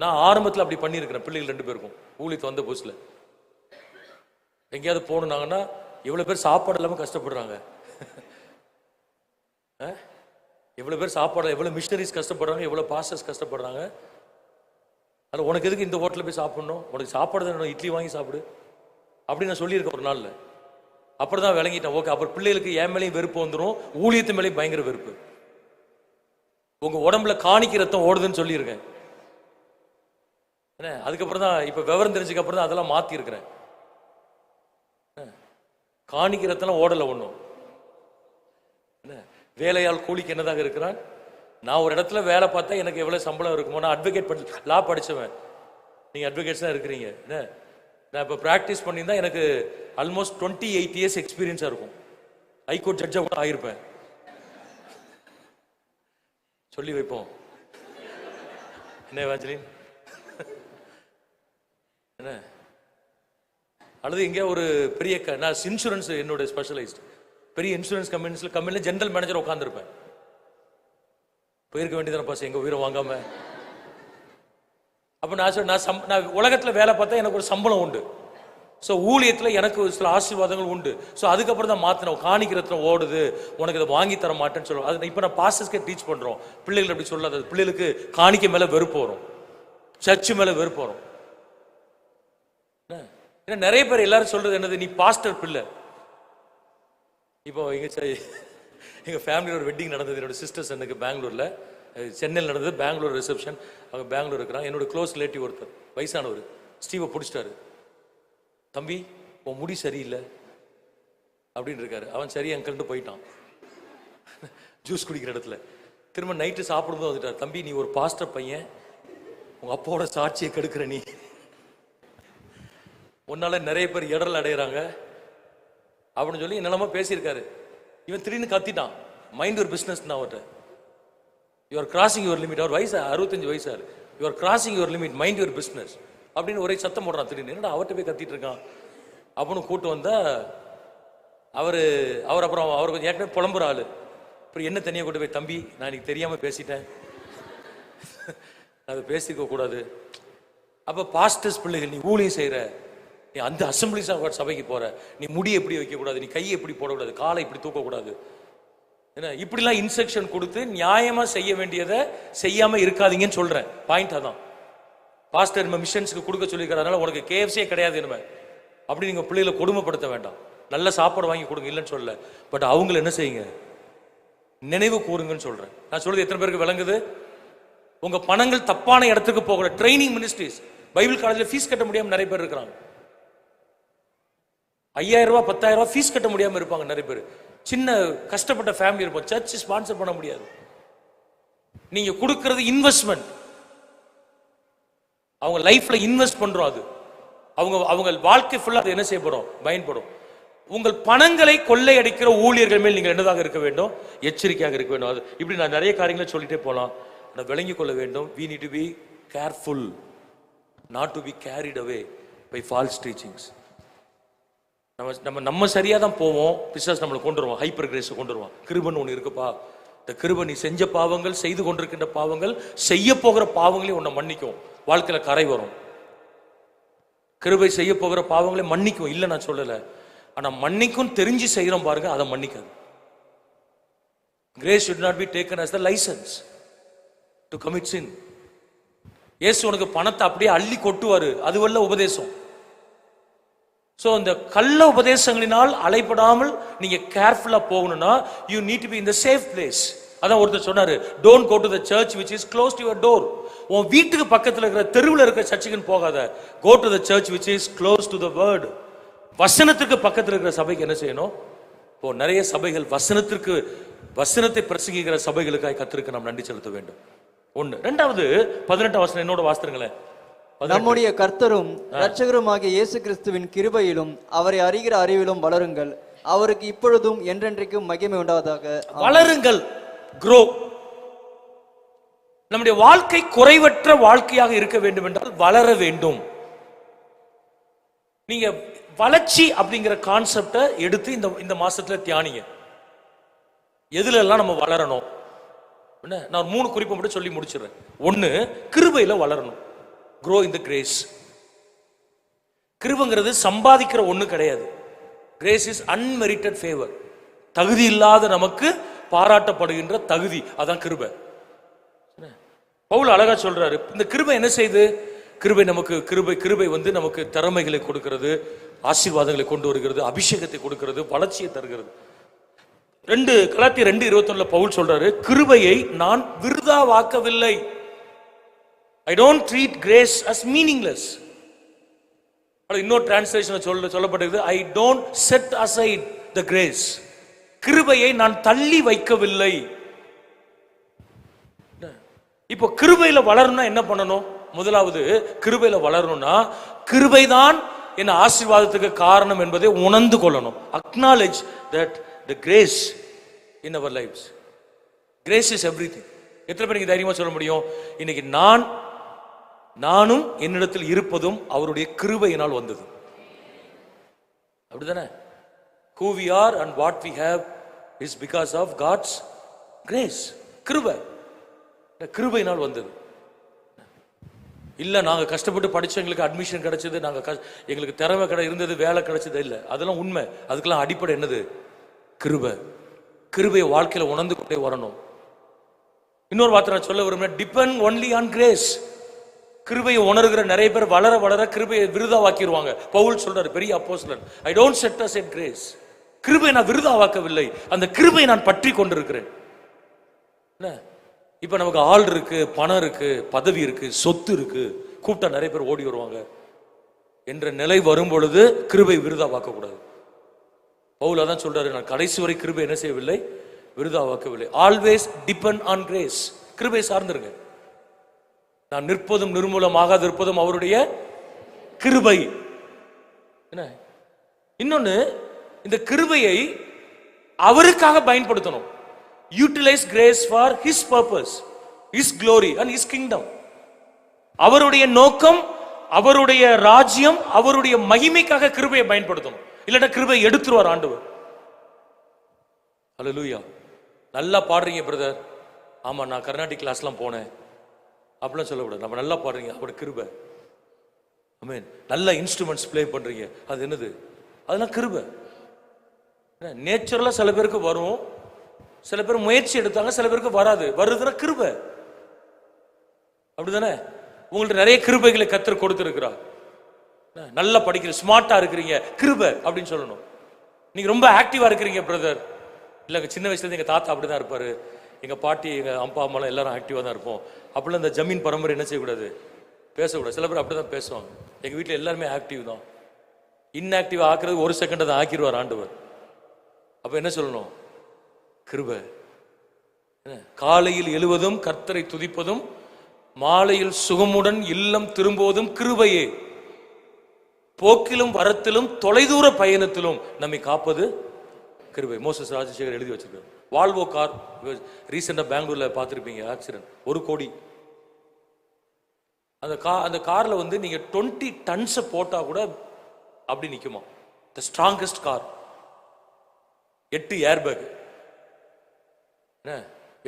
நான் ஆரம்பத்தில் அப்படி பண்ணியிருக்கிறேன். பிள்ளைகள் 2 பேருக்கும் ஊழியத்து வந்த புதுசுல எங்கேயாவது போகணுன்னாங்கன்னா எவ்வளவு பேர் சாப்பாடு இல்லாமல் கஷ்டப்படுறாங்க, எவ்வளவு பேர் சாப்பாடு, எவ்வளவு மிஷனரிஸ் கஷ்டப்படுறாங்க, எவ்வளவு பாஸ்டர்ஸ் கஷ்டப்படுறாங்க. அதில் உனக்கு எதுக்கு இந்த ஹோட்டலில் போய் சாப்பிடணும், உனக்கு சாப்பாடு தான், இட்லி வாங்கி சாப்பிடு அப்படின்னு நான் சொல்லியிருக்கேன் ஒரு நாளில். அப்புறம் தான் விளங்கிட்டேன். ஓகே, அப்புறம் பிள்ளைகளுக்கு என் மேலேயும் வெறுப்பு வந்துடும், ஊழியத்து மேலேயும் பயங்கர வெறுப்பு. உங்க உடம்புல காணிக்க ரத்தம் ஓடுதுன்னு சொல்லியிருக்கேன். அதுக்கப்புறம் தான் இப்ப விவரம் தெரிஞ்சதுக்கு அப்புறம் தான் அதெல்லாம் மாத்தி இருக்கிறேன். காணிக்க ரத்தம் ஓடல ஒண்ணும். வேலையால் கூலிக்கு என்னதாக இருக்கிறான். நான் ஒரு இடத்துல வேலை பார்த்தா எனக்கு எவ்வளவு சம்பளம் இருக்குமோ, நான் அட்வொகேட் லா படிச்சவன், நீங்க அட்வொகேட்ஸ் தான் இருக்கிறீங்க. நான் இப்போ ப்ராக்டிஸ் பண்ணியிருந்தா எனக்கு ஆல்மோஸ்ட் 28 இயர்ஸ் எக்ஸ்பீரியன்ஸாக இருக்கும். ஹைகோர்ட் ஜட்ஜாக கூட ஆகிருப்பேன். சொல்லி வைப்போம். என்ன வாஞ்சலின் என்ன? அல்லது எங்கேயா ஒரு பெரிய நான் இன்சூரன்ஸ் என்னோட ஸ்பெஷலைஸ்ட் பெரிய இன்சூரன்ஸ் கம்பெனியில் ஜெனரல் மேனேஜர் உட்காந்துருப்பேன். போயிருக்க வேண்டியதான பாஸ், எங்க உயிரை வாங்காம. அப்போ நான் உலகத்தில் வேலை பார்த்தா எனக்கு ஒரு சம்பளம் உண்டு. ஸோ ஊழியத்தில் எனக்கு சில ஆசீர்வாதங்கள் உண்டு. ஸோ அதுக்கப்புறம் தான் மாற்றினோம். காணிக்கிறதுல ஓடுது, உனக்கு இதை வாங்கி தர மாட்டேன்னு சொல்லுவோம். அது இப்போ நான் பாஸ்டர்ஸ்க்கே டீச் பண்ணுறோம். பிள்ளைகள் அப்படி சொல்லாது. பிள்ளைகளுக்கு காணிக்க மேலே வெறுப்பு வரும், சர்ச்சு மேலே வெறுப்பு வரும். ஏன்னா நிறைய பேர் எல்லாரும் சொல்றது என்னது, நீ பாஸ்டர் பிள்ளை. இப்போ எங்க ஃபேமிலியில் ஒரு வெட்டிங் நடந்தது. என்னோட சிஸ்டர்ஸ் எனக்கு பெங்களூர்ல, சென்னையில் நடந்தது. பெங்களூர் ரிசப்ஷன். அவங்க பெங்களூர் இருக்கிறான். என்னோட க்ளோஸ் ரிலேட்டிவ் ஒருத்தர் வயசானவர் ஸ்டீவை பிடிச்சிட்டாரு. தம்பி, உன் முடி சரியில்லை அப்படின்னு இருக்காரு. அவன் சரி அங்கிள்ட்டு போயிட்டான் ஜூஸ் குடிக்கிற இடத்துல. திரும்ப நைட்டு சாப்பிடும்போது வந்துட்டார். தம்பி, நீ ஒரு பாஸ்டர் பையன், உங்க அப்பாவோட சாட்சியை கெடுக்கிற நீ, உன்னால நிறைய பேர் இடரல் அடைகிறாங்க அப்படின்னு சொல்லி என்னெல்லாம பேசியிருக்காரு. இவன் திடீர்னு கத்திட்டான். மைண்ட் ஒரு பிசினஸ் தான் அவர்கிட்ட. You are crossing your limit. அவர் வயசு 65 வயசாரு. You are crossing your limit, mind your business அப்படின்னு ஒரே சத்தம் போடுறான். திடீர்னு என்னடா அவர்கிட்ட போய் கத்திட்டு இருக்கான் அப்படின்னு கூட்டு வந்தா அவர் அப்புறம் அவர் கொஞ்சம் ஏற்கனவே புலம்புற ஆளு. அப்புறம் என்ன தனியாக கூட்டு போய், தம்பி நான் இன்னைக்கு தெரியாம பேசிட்டேன், அதை பேசிக்க கூடாது. அப்ப பாஸ்டர்ஸ் பிள்ளைகள், நீ ஊழியம் செய்யற, நீ அந்த அசம்பிளி சபைக்கு போற, நீ முடி எப்படி வைக்க கூடாது, நீ கையை எப்படி போடக்கூடாது, காலை இப்படி தூக்கக்கூடாது, என்ன இப்படிலாம் இன்ஸ்ட்ரக்ஷன் கொடுத்து நியாயமா செய்ய வேண்டியதை செய்யாம இருக்காதீங்கன்னு சொல்றேன். பாயிண்ட் அதான். பாஸ்டர் நம்ம மிஷன்ஸ்க்கு கொடுக்க சொல்லிக்கிறதுனால உனக்கு KFCயே கிடையாது என்ன அப்படி நீங்க பிள்ளைகளை கொடுமைப்படுத்த வேண்டாம். நல்ல சாப்பாடு வாங்கி கொடுங்க, இல்லைன்னு சொல்ல. பட் அவங்களை என்ன செய்யுங்க, நினைவு கூறுங்கன்னு சொல்றேன். நான் சொல்றது எத்தனை பேருக்கு விளங்குது? உங்க பணங்கள் தப்பான இடத்துக்கு போகல. ட்ரைனிங் மினிஸ்ட்ரிஸ், பைபிள் காலேஜ்ல ஃபீஸ் கட்ட முடியாம நிறைய பேர் இருக்கிறாங்க. 5000 ரூபாய் 10,000 ரூபாய் ஃபீஸ் கட்ட முடியாம இருப்பாங்க நிறைய பேர். சின்ன கஷ்டப்பட்ட ஃபேமிலி இருப்போம். சர்ச் ஸ்பான்சர் பண்ண முடியாது. நீங்க கொடுக்கிறது இன்வெஸ்ட்மெண்ட். அவங்க லைஃப்ல இன்வெஸ்ட் பண்றோம். அது அவங்க வாழ்க்கை ஃபுல்லா அது என்ன செய்யப்படும், பயன்படும். உங்கள் பணங்களை கொள்ளையடிக்கிற ஊழியர்கள் மேல் நீங்கள் என்னதாக இருக்க வேண்டும், எச்சரிக்கையாக இருக்க வேண்டும். அது இப்படி நான் நிறைய காரியங்களை சொல்லிட்டே போலாம். நான் விளங்கிக் கொள்ள வேண்டும். we need to be careful not to be carried away by false teachings. நம்ம சரியா தான் போவோம். பிசாசு நம்மளை கொண்டு வருவான், ஹைப்பர் கிரேஸ் கொண்டு வருவான். கிருபன் ஒன்று இருக்குப்பா, இந்த கிருபை நீ செஞ்ச பாவங்கள், செய்து கொண்டிருக்கின்ற பாவங்கள், செய்ய போகிற பாவங்களையும் உன்னை மன்னிக்கும். வாழ்க்கையில கரை வரும். கிருபை செய்ய போகிற பாவங்களை மன்னிக்கும், இல்லை நான் சொல்லல. ஆனா மன்னிக்கும் தெரிஞ்சு செய்யறோம் பாருங்க, அதை மன்னிக்காது. Grace should not be taken as the license to commit sin. இயேசு உனக்கு பணத்தை அப்படியே அள்ளி கொட்டுவாரு, அதுவல்ல உபதேசம். சோ இந்த கள்ள உபதேசங்களினால் அலைப்படாமல் நீங்க கேர்ஃபுல்லா போகணும்னா you need to be in the safe place. அதான் ஒருத்தர் சொன்னாரு, don't go to the church which is close to your door. உன் வீட்டுக்கு பக்கத்துல இருக்கிற தெருவில் இருக்கிற சர்ச்சுக்கு போகாத. go to the church which is close to the word. வசனத்துக்கு பக்கத்துல இருக்கிற சபைக்கு என்ன செய்யணும்? இப்போ நிறைய சபைகள் வசனத்தை பிரசங்கிக்கிற சபைகளுக்காக கர்த்தருக்கு நாம் நன்றி செலுத்த வேண்டும். ஒண்ணு. இரண்டாவது 18 வசனம் என்னோட வாசித்துங்களேன். நம்முடைய கர்த்தரும் இரட்சகருமாகிய இயேசு கிறிஸ்துவின் கிருபையிலும் அவரை அறிகிற அறிவிலும் வளருங்கள். அவருக்கு இப்பொழுதும் என்றென்றைக்கும் மகிமை உண்டாவதாக. வளருங்கள், grow. நம்முடைய வாழ்க்கை குறைவற்ற வாழ்க்கையாக இருக்க வேண்டும் என்றால் வளர வேண்டும். நீங்க வளர்ச்சி அப்படிங்கிற கான்செப்டை எடுத்து இந்த மாசத்துல தியானிங்க. எதுல எல்லாம் நம்ம வளரணும்? நான் 3 குறிப்பை மட்டும் சொல்லி முடிச்சிடுறேன். ஒன்னு, கிருபையில வளரணும். grow in the grace. கிருபைங்கிறது சம்பாதிக்கிற ஒண்ணு கிடையாது. grace is unmerited favor. தகுதி இல்லாத நமக்கு பாராட்டப்படுகின்ற தகுதி, அதான் கிருபை. பவுல் அழகா சொல்றாரு, இந்த கிருபை என்ன செய்யுது? கிருபை நமக்கு கிருபை வந்து நமக்கு திறமைகளை கொடுக்கிறது, ஆசீர்வாதங்களை கொண்டு வருகிறது, அபிஷேகத்தை கொடுக்கிறது, வளர்ச்சியை தருகிறது. கலாத்தியர் 2:21 பவுல் சொல்றாரு, கிருபையை நான் விருதாவாக்கவில்லை. I don't treat grace as meaningless. இன்னொரு டிரான்ஸ்லேஷன் சொல்லப்பட்டிருக்கு, I don't set aside the grace. கிருபையை நான் தள்ளி வைக்கவில்லை. இப்போ கிருபையில வளரணும்னா என்ன பண்ணணும்? முதலாவது, கிருபையில வளரணும்னா கிருபைதான் என்ன ஆசீர்வாதத்துக்கு காரணம் என்பதை உணர்ந்து கொள்ளணும். acknowledge that the grace in our lives. Grace is everything. எத்தனை பேருக்கு தைரியமா சொல்ல முடியும்? இன்னைக்கு நானும் என்னிடத்தில் இருப்பதும் அவருடைய கிருபையினால் வந்தது. அப்படிதானே? who we are and what we have is because of God's grace. கிருபையினால் வந்தது. இல்ல நாங்க கஷ்டப்பட்டு படிச்சு எங்களுக்கு அட்மிஷன் கிடைச்சது, எங்களுக்கு திறமை இருந்தது, வேலை கிடைச்சது, இல்ல, அதெல்லாம் உண்மை. அதுக்கெல்லாம் அடிப்படை என்னது? கிருபையை வாழ்க்கையில உணர்ந்து கொண்டே வரணும். இன்னொரு வார்த்தை நான் சொல்ல விரும்புறேன், டிபெண்ட் ஒன்லி ஆன் கிரேஸ். கிருபையை உணர்கிற நிறைய பேர் வளர வளர கிருபையை விருதாவாக்கிடுவாங்க. பவுல் சொல்றாரு, பெரிய அப்போஸ்தலன், I don't set aside grace. கிருபையை நான் விருதாவாக்கவில்லை, அந்த கிருபையை நான் பற்றி கொண்டிருக்கிறேன். இப்ப நமக்கு ஆள் இருக்கு, பணம் இருக்கு, பதவி இருக்கு, சொத்து இருக்கு, கூப்பிட்டா நிறைய பேர் ஓடி வருவாங்க என்ற நிலை வரும் பொழுது கிருபை விருதாவாக்க கூடாது. பவுல் அதான் சொல்றாரு, நான் கடைசி வரை கிருபை என்ன செய்யவில்லை? விருதாவாக்கவில்லை. Always depend on grace. கிருபை சார்ந்திருங்க. நான் நிற்பதும் நிர்மூலமாக இருப்பதும் அவருடைய கிருபை. என்ன இன்னொன்னு, இந்த கிருபையை அவருக்காக பயன்படுத்தணும். Utilise grace for his purpose, his glory and his kingdom. அவருடைய நோக்கம், அவருடைய ராஜ்யம், அவருடைய மகிமைக்காக கிருபையை பயன்படுத்தணும். இல்லைன்னா கிருபை எடுத்துருவார் ஆண்டவர். அல்லேலூயா. நல்லா பாடுறீங்க பிரதர். ஆமா, நான் கர்நாடிக் கிளாஸ்லாம் போனேன் அப்படிலாம் சொல்லக்கூடாது. நம்ம நல்லா பாடுறீங்க, அவரோட கிருபை. ஆமென். நல்ல இன்ஸ்ட்ருமெண்ட்ஸ் ப்ளே பண்றீங்க, அது என்னது? அதெல்லாம் கிருபை. நேச்சுரலா சில பேருக்கு வரும், சில பேர் முயற்சி எடுத்தாங்க, சில பேருக்கு வராது. வருதுன்னா கிருபை. அப்படிதானே? உங்கள்ட்ட நிறைய கிருபைகளை கர்த்தர் கொடுத்திருக்கிறார். நல்லா படிக்கிற, ஸ்மார்ட்டா இருக்கிறீங்க, கிருபை அப்படின்னு சொல்லணும். நீங்க ரொம்ப ஆக்டிவா இருக்கிறீங்க பிரதர். இல்ல, சின்ன வயசுல இருந்து எங்க தாத்தா அப்படிதான் இருப்பாரு, எங்க பாட்டி, எங்க அப்பா அம்மா எல்லாரும் ஆக்டிவா தான் இருப்போம். அப்படிலாம் இந்த ஜமீன் பரம்பரை என்ன செய்யக்கூடாது? பேசக்கூடாது. சில பேர் அப்படிதான் பேசுவாங்க. எங்க வீட்டுல எல்லாருமே ஆக்டிவ் தான். இன்ஆக்டிவ் ஆக்குறது 1 செகண்ட் தான் ஆக்கிடுவார் ஆண்டவர். அப்ப என்ன சொல்லணும்? கிருபை. காலையில் எழுவதும் கர்த்தரை துதிப்பதும், மாலையில் சுகமுடன் இல்லம் திரும்புவதும் கிருபையே. போக்கிலும் வரத்திலும் தொலைதூர பயணத்திலும் நம்மை காப்பது கிருபை. மோசஸ் ராஜசேகர் எழுதி வச்சிருக்காரு. வால்வோ கார் ரீசெண்டா பெங்களூர்ல பார்த்திருப்பீங்க, ஆக்சிடென்ட், 1 கோடி. அந்த கார்ல வந்து நீங்க 20 டன்ஸ் போட்டா கூட அப்படி நிக்குமா. The strongest car. 8 air bag.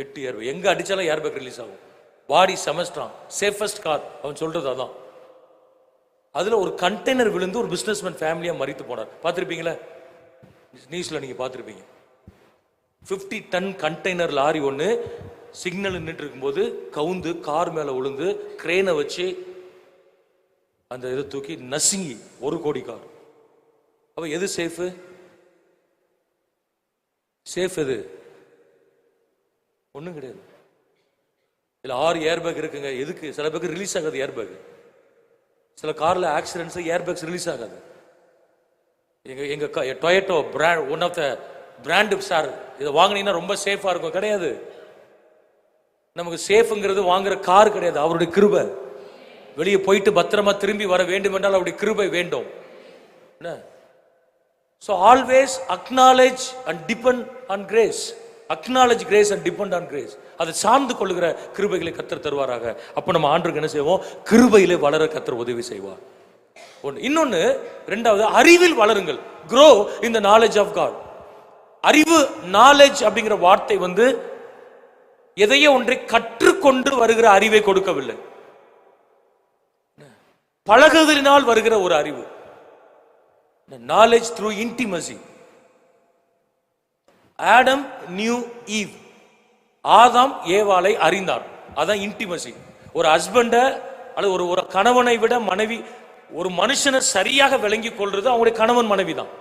8 airbag. எங்க அடிச்சாலும் ஏர்பேக் ரிலீஸ் ஆகும். பாடி செமஸ்ட்ரான், சேஃபஸ்ட் கார், அவன் சொல்றது அதான். அதுல ஒரு கண்டெய்னர் விழுந்து ஒரு பிசினஸ்மேன் ஃபேமிலியா மரித்து போனார். பார்த்திருப்பீங்களா நியூஸ்ல, நீங்க பார்த்திருப்பீங்க. 50 டன் கண்டெய்னர் லாரி ஒன்று சிக்னல் நின்றுட்டு இருக்கும்போது கவுந்து கார் மேல விழுந்து கிரேனை வச்சு அந்த இதை தூக்கி நசுங்கி 1 கோடி கார். அப்ப எது சேஃபு? சேஃப் எது? ஒன்றும் கிடையாது. இல்லை 6 ஏர்பேக் இருக்குங்க. எதுக்கு? சில பேருக்கு ரிலீஸ் ஆகாது ஏர்பேக். சில கார்ல ஆக்சிடென்ட்ஸ் ஏர்பேக்ஸ் ரிலீஸ் ஆகாது. எங்க Toyota brand, one of the brand sir, இதை வாங்கினீங்கன்னா ரொம்ப சேஃபா இருக்கும். கிடையாது. நமக்கு சேஃப்ங்கிறது வாங்குற கார் கிடையாது, அவருடைய கிருபை. வெளியே போயிட்டு பத்திரமா திரும்பி வர வேண்டும் என்றால் அவருடைய கிருபை வேண்டும். So always acknowledge and depend on grace. Acknowledge grace and depend on grace. அதை சார்ந்து கொள்ளுகிற கிருபைகளை கர்த்தர் தருவாராக. அப்ப நம்ம ஆண்டவருக்கு என்ன செய்வோம்? கிருபையிலே வளர கர்த்தர் உதவி செய்வார். இன்னொன்னு, இரண்டாவது, அறிவில் வளருங்கள். grow in the knowledge of God. அறிவு, knowledge அப்படிங்கிற வார்த்தை எதையோ ஒன்றை கற்றுக்கொண்டு வருகிற அறிவை கொடுக்கவில்லை, பழகுதலினால் வருகிற ஒரு அறிவு. knowledge through intimacy. Adam knew Eve. ஆதாம் ஏவாளை அறிந்தார். அதான் இன்டிமசி. ஒரு ஹஸ்பண்ட அல்லது ஒரு கணவனை விட மனைவி, ஒரு மனுஷனை சரியாக விளங்கி கொள்றது அவங்களுடைய கணவன் மனைவி தான்.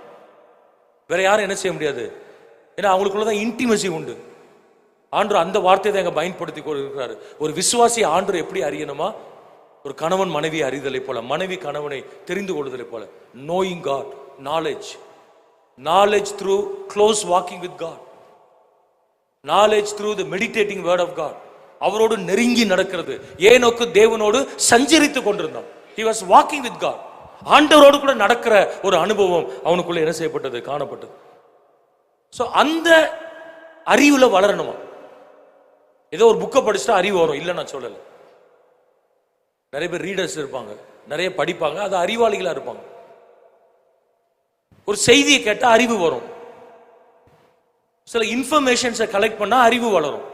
வேற யாரும் என்ன செய்ய முடியாது. ஏன்னா அவங்களுக்குள்ளதான் இன்டிமசி உண்டு. ஆண்டவர் அந்த வார்த்தையை தான் எங்க பயன்படுத்தி கொண்டிருக்கிறாரு. ஒரு விசுவாசி ஆண்டவர் எப்படி அறியணுமா? ஒரு கணவன் மனைவி அறிதலை போல, மனைவி கணவனை தெரிந்து கொள்வதை போல. knowing God, knowledge through close walking with God, knowledge through the meditating word of God. அவரோடு நெருங்கி நடக்கிறது. ஏனோக்கு தேவனோடு சஞ்சரித்து கொண்டிருந்தான். he was walking with God. ஆண்டவரோடு கூட நடக்கிற ஒரு அனுபவம் அவனுக்குள்ள என்ன செய்யப்பட்டது? காணப்பட்டது. சோ அந்த அறிவுல வளரணுமா? ஏதோ ஒரு புக்கை படிச்சுட்டா அறிவு வரும் இல்ல நான் சொல்லல. நிறைய பேர் ரீடர்ஸ் இருப்பாங்க, நிறைய படிப்பாங்க, அது அறிவாளிகளா இருப்பாங்க. ஒரு செய்தியை கேட்டா அறிவு வரும். சில இன்ஃபர்மேஷன்ஸை கலெக்ட் பண்ணா அறிவு வளரும்.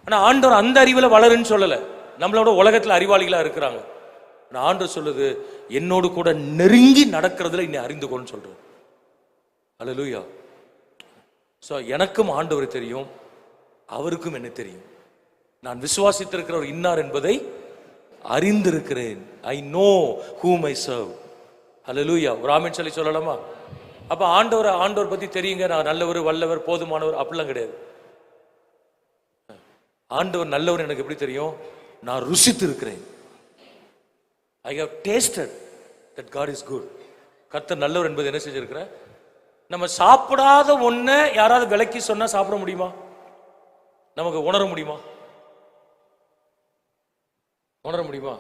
ஆனா ஆண்டவர் அந்த அறிவுல வளருன்னு சொல்லல. நம்மளோட உலகத்துல அறிவாளிகளா இருக்கிறாங்க. ஆண்டவர் சொல்லுது, என்னோடு கூட நெருங்கி நடக்கிறதுல இன்னை அறிந்து கொள்ளுன்னு சொல்றாரு. அல்லேலூயா. சோ எனக்கும் ஆண்டவரை தெரியும், அவருக்கும் என்ன தெரியும். நான் விசுவாசித்திருக்கிறவர் இன்னார் என்பதை அறிந்திருக்கிறேன். I know whom I serve. ஹல்லேலூயா. ஒரு ஆமென் சொல்லி சொல்லலாமா? அப்ப ஆண்டவர் பத்தி தெரியுங்க, நான் நல்லவர், வல்லவர், போதுமானவர் அப்படிலாம் கிடையாது. ஆண்டவர் நல்லவர் எனக்கு எப்படி தெரியும்? நான் ருசித்து இருக்கிறேன். I have tasted that God is good. கர்த்தர் நல்லவர் என்பது என்ன செஞ்சிருக்கிற? நம்ம சாப்பிடாத ஒண்ணு யாராவது விலக்கி சொன்னா சாப்பிட முடியுமா? நமக்கு உணர முடியுமா? உணர முடியுமா?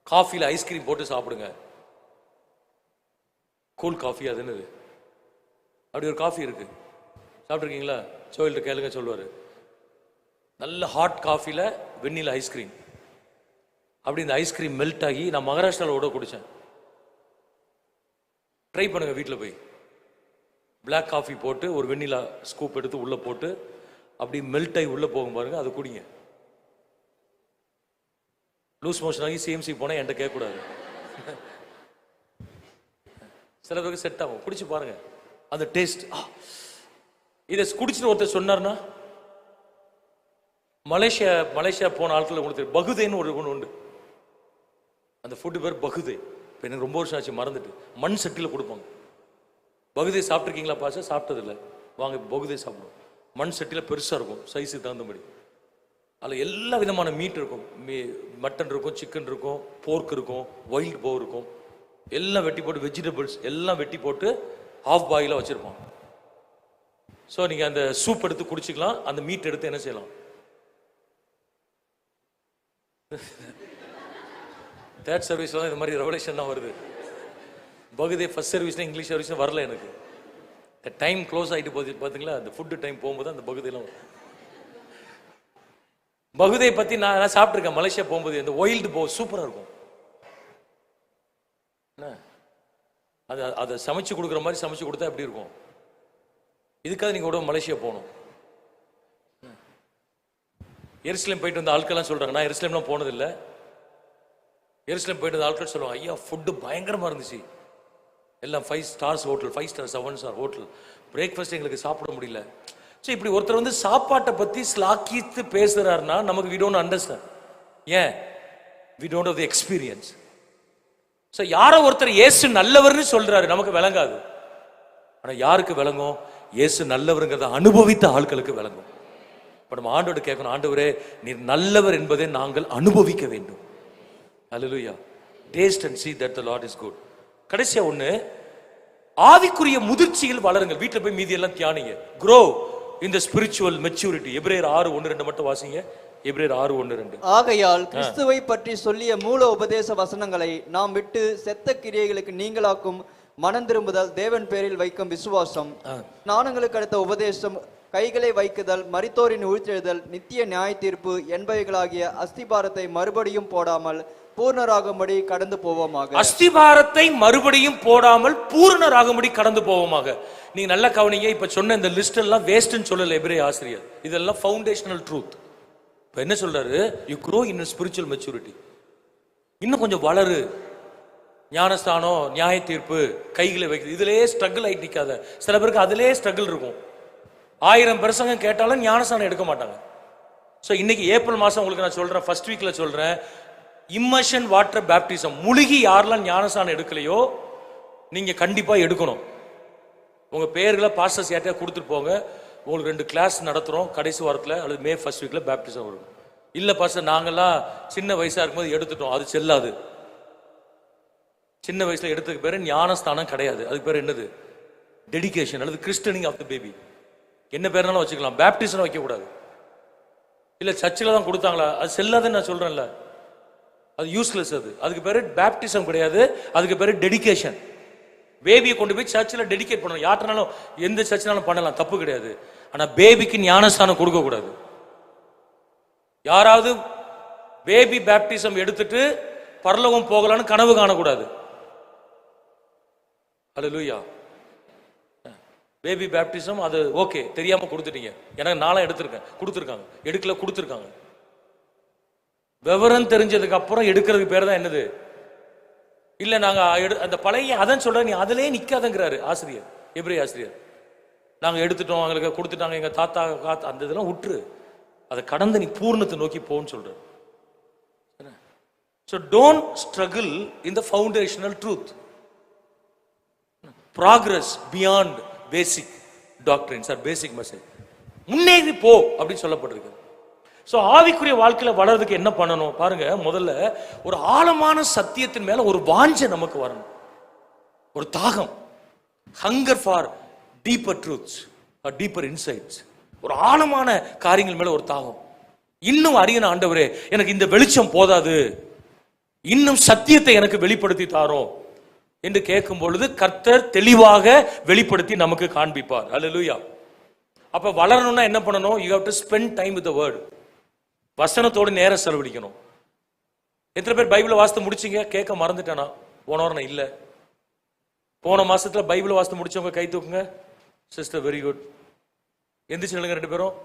காஃபில ஐஸ்கிரீம் போட்டு சாப்பிடுங்க. கூல் காஃபி, அது என்னது? அப்படி ஒரு காஃபி இருக்கு, சாப்பிட்டுருக்கீங்களா? சோயில்ட்டு கேளுங்க, சொல்லுவாரு. நல்ல ஹாட் காஃபில வெண்ணில ஐஸ்கிரீம். அப்படி இந்த ஐஸ்கிரீம் மெல்ட் ஆகி, நான் மகாராஷ்டிராவில் கூட குடிச்சேன். ட்ரை பண்ணுங்க வீட்டில் போய். பிளாக் காஃபி போட்டு ஒரு வெண்ணிலா ஸ்கூப் எடுத்து உள்ள போட்டு அப்படி மெல்ட் ஆகி உள்ள போகும் பாருங்க, அது குடிங்க. லூஸ் மோஷன் ஆகி சிஎம்சி போனா என்கிட்ட கேட்கக்கூடாது. சில பேருக்கு செட் ஆகும், குடிச்சு பாருங்க அந்த டேஸ்ட். இதை குடிச்சுட்டு ஒருத்தர் சொன்னார்னா, மலேசியா போன ஆட்கள் உங்களுக்கு பகுதேன்னு ஒரு ஒன்று உண்டு. அந்த ஃபுட்டு பேர் பகுதே. இப்போ எனக்கு ரொம்ப வருஷம் ஆச்சு, மறந்துட்டு. மண் சட்டியில் கொடுப்பாங்க. பகுதே சாப்பிட்ருக்கீங்களா பாச? சாப்பிட்டதில்லை. வாங்க பகுதே சாப்பிடுவோம். மண் சட்டியில் பெருசாக இருக்கும், சைஸுக்கு தகுந்தபடி. அதில் எல்லா விதமான மீட் இருக்கும். மட்டன் இருக்கும், சிக்கன் இருக்கும், போர்க் இருக்கும், வைல்டு போ இருக்கும். எல்லாம் வெட்டி போட்டு, வெஜிடபிள்ஸ் எல்லாம் வெட்டி போட்டு ஹாஃப் பாயிலாக வச்சுருப்பான். ஸோ நீங்கள் அந்த சூப் எடுத்து குடிச்சிக்கலாம், அந்த மீட் எடுத்து என்ன செய்யலாம். தேர்ட் சர்வீஸ்ல தான் இந்த மாதிரி ரெவலேஷன்லாம் வருது. பகுதே ஃபர்ஸ்ட் சர்வீஸ்ல இங்கிலீஷ் சர்வீஸ் வரல எனக்கு. டைம் க்ளோஸ் ஆகிட்டு போகுது பார்த்தீங்களா, அந்த ஃபுட்டு டைம் போகும்போது அந்த பகுதியெல்லாம் வரும். பகுதை பற்றி நான் சாப்பிட்ருக்கேன் மலேசியா போகும்போது. இந்த ஒயில்டு போ சூப்பராக இருக்கும். அதை சமைச்சு கொடுக்குற மாதிரி சமைச்சு கொடுத்தா எப்படி இருக்கும்? இதுக்காக நீங்கள் கூட மலேசியா போகணும். எருசலேம் போயிட்டு வந்த ஆட்கள்லாம் சொல்றாங்க, நான் எருசலேம்லாம் போனதில்லை. எருசலேம் போயிட்டு வந்த ஆட்கள் சொல்லுவாங்க, ஐயா ஃபுட்டு பயங்கரமா இருந்துச்சு, எல்லாம் 5 stars hotel, 5 star 7 star hotel, breakfast எங்களுக்கு சாப்பிட முடியல. சரி, இப்படி ஒருத்தர் வந்து சாப்பாட்டை பத்தி ஸ்லாக்கித்து பேசுறாருன்னா நமக்கு we don't understand. ஏன்? we don't have the experience. So யாரோ ஒருத்தர் இயேசு நல்லவர்னு சொல்றாரு, நமக்கு விளங்காது. ஆனா யாருக்கு விளங்கும்? இயேசு நல்லவருங்கிறத அனுபவித்த ஆட்களுக்கு விளங்கும். இப்ப நம்ம ஆண்டோடு கேட்கணும், ஆண்டவரே நீர் நல்லவர் என்பதை நாங்கள் அனுபவிக்க வேண்டும். Hallelujah. Taste and see that the Lord is good. கடைசியா ஒண்ணு, ஆவிக்குரிய முதிர்ச்சியில் வளருங்கள். வீட்டுல போய் மீதி எல்லாம் தியானிங்க. grow in the spiritual maturity. எபிரேயர் 6:1-2 மட்டும் வாசிங்க. எபிரேயர் 6:1-2. ஆகையால் கிறிஸ்துவை பற்றி சொல்லிய மூல உபதேச வசனங்களை நாம் விட்டு செத்த கிரியைகளுக்கு நீங்களாக்கும் மனம் திரும்புதல், தேவன் பேரில் வைக்கும் விசுவாசம், ஸ்நானங்களுக்கு அடுத்த உபதேசம், கைகளை வைக்குதல், மரித்தோரின் உயிர்த்தெழுதல், நித்திய நியாய தீர்ப்பு என்பவைகளாகிய அஸ்திபாரத்தை மறுபடியும் போடாமல் பூர்ணராகும்படி கடந்து போவோமாக. அஸ்திபாரத்தை மறுபடியும் போடாமல் பூர்ணராகும்படி கடந்து போவோமாக. நீங்க நல்லா கவனிங்க. இப்ப சொன்ன இந்த லிஸ்ட் எல்லாம் வேஸ்ட்னு சொல்லல எபிரேய ஆசிரியர், இதெல்லாம் ஃபவுண்டேஷனல் ட்ரூத். இப்ப என்ன சொல்றாரு? You grow in spiritual maturity. இன்னும் கொஞ்சம் வளரு. ஞானஸ்தானம், நியாய தீர்ப்பு, கைகளை வைக்கிறது, இதுலயே ஸ்ட்ரகிள் ஆயிட்டு நிக்காத. சில பேருக்கு அதுலயே ஸ்ட்ரகிள் இருக்கும். 1000 பிரசங்கம் கேட்டாலும் ஞானஸ்தானம் எடுக்க மாட்டாங்க. ஸோ இன்னைக்கு ஏப்ரல் மாசம் உங்களுக்கு நான் சொல்றேன், ஃபர்ஸ்ட் வீக்ல சொல்றேன், இம்மர்ஷன் வாட்டர் பேப்டிசம். முழுகி யாரெல்லாம் ஞானஸ்தானம் எடுக்கலையோ நீங்க கண்டிப்பா எடுக்கணும். உங்க பேர்களை பாஸ்டர்ஸ் யார்ட்டையா கொடுத்துட்டு போங்க. உங்களுக்கு 2 கிளாஸ் நடத்துறோம் கடைசி வாரத்தில் அல்லது மே ஃபர்ஸ்ட் வீக்ல பேப்டிசம் வரும். இல்ல பாஸ்டர் நாங்கெல்லாம் சின்ன வயசா இருக்கும்போது எடுத்துட்டோம், அது செல்லாது. சின்ன வயசுல எடுத்ததுக்கு பேரு ஞானஸ்தானம் கிடையாது. அதுக்கு பேர் என்னது? டெடிகேஷன் அல்லது கிறிஸ்டனிங் ஆஃப் த பேபி. என்ன பேர்னாலும் வச்சுக்கலாம், பேப்டிசம் வைக்க கூடாது. இல்ல சர்ச்சில் தான் கொடுத்தாங்களா, அது செல்லாதுன்னு நான் சொல்றேன்ல, அது யூஸ்லெஸ். அதுக்கு பேரு பேப்டிசம் கிடையாது, அதுக்கு பேரு டெடிகேஷன். பேபியை கொண்டு போய் சர்ச்சில் டெடிகேட் பண்ணணும். யார்ட்டனாலும் எந்த சர்ச்சினாலும் பண்ணலாம், தப்பு கிடையாது. ஆனா பேபிக்கு ஞானஸ்தானம் கொடுக்க கூடாது. யாராவது பேபி பேப்டிசம் எடுத்துட்டு பரலோகம் போகலான்னு கனவு காணக்கூடாது. ஹல்லேலூயா. பேபி பேப்டிசம் அது ஓகே, தெரியாம கொடுத்துட்டீங்க. எனக்கு நாளா எடுத்திருக்கேன், கொடுத்துருக்காங்க, எடுக்கல கொடுத்துருக்காங்க. விவரம் தெரிஞ்சதுக்கு அப்புறம் எடுக்கிறதுக்கு பேர் தான் என்னது? இல்ல நாங்க அந்த பழைய அதான் சொல்ற, நீ அதிலே நிக்காதங்கிறாரு ஆசிரியர், எபிரேய ஆசிரியர். நாங்க எடுத்துட்டோம், அவங்களுக்கு கொடுத்துட்டாங்க, எங்க தாத்தா அந்த இதெல்லாம் விட்டுரு, அதை கடந்து நீ பூர்ணத்தை நோக்கி போன்னு சொல்ற. So don't struggle in the foundational truth. Progress beyond basic doctrines or basic message. முன்னேறி போ அப்படின்னு சொல்லப்பட்டிருக்கு. ஸோ ஆவிக்குரிய வாழ்க்கையில வளர்றதுக்கு என்ன பண்ணணும் பாருங்க. முதல்ல ஒரு ஆழமான சத்தியத்தின் மேல ஒரு வாஞ்சை நமக்கு வரணும், ஒரு தாகம். Hunger for deeper truths or deeper insights. ஒரு ஆழமான காரியங்கள் மேல ஒரு தாகம். இன்னும் அறியணும், ஆண்டவரே எனக்கு இந்த வெளிச்சம் போதாது, இன்னும் சத்தியத்தை எனக்கு வெளிப்படுத்தி தாரோம் என்று கேட்கும் பொழுது கர்த்தர் தெளிவாக வெளிப்படுத்தி நமக்கு காண்பிப்பார். அல்லேலூயா. அப்ப வளரணும்னா என்ன பண்ணணும்? You have to spend time with the word. வசனத்தோடு நேரம் செலவழிக்கணும். எத்தனை பேர் பைபிளை வாசித்து முடிச்சீங்க? கேட்க மறந்துட்டேனா போன வாரம்? இல்ல, போன மாசத்துல பைபிளை வாசித்து முடிச்சவங்க கை தூக்குங்க. Sister very good. எந்திரிச்சு நில்லுங்க 2 பேரும்.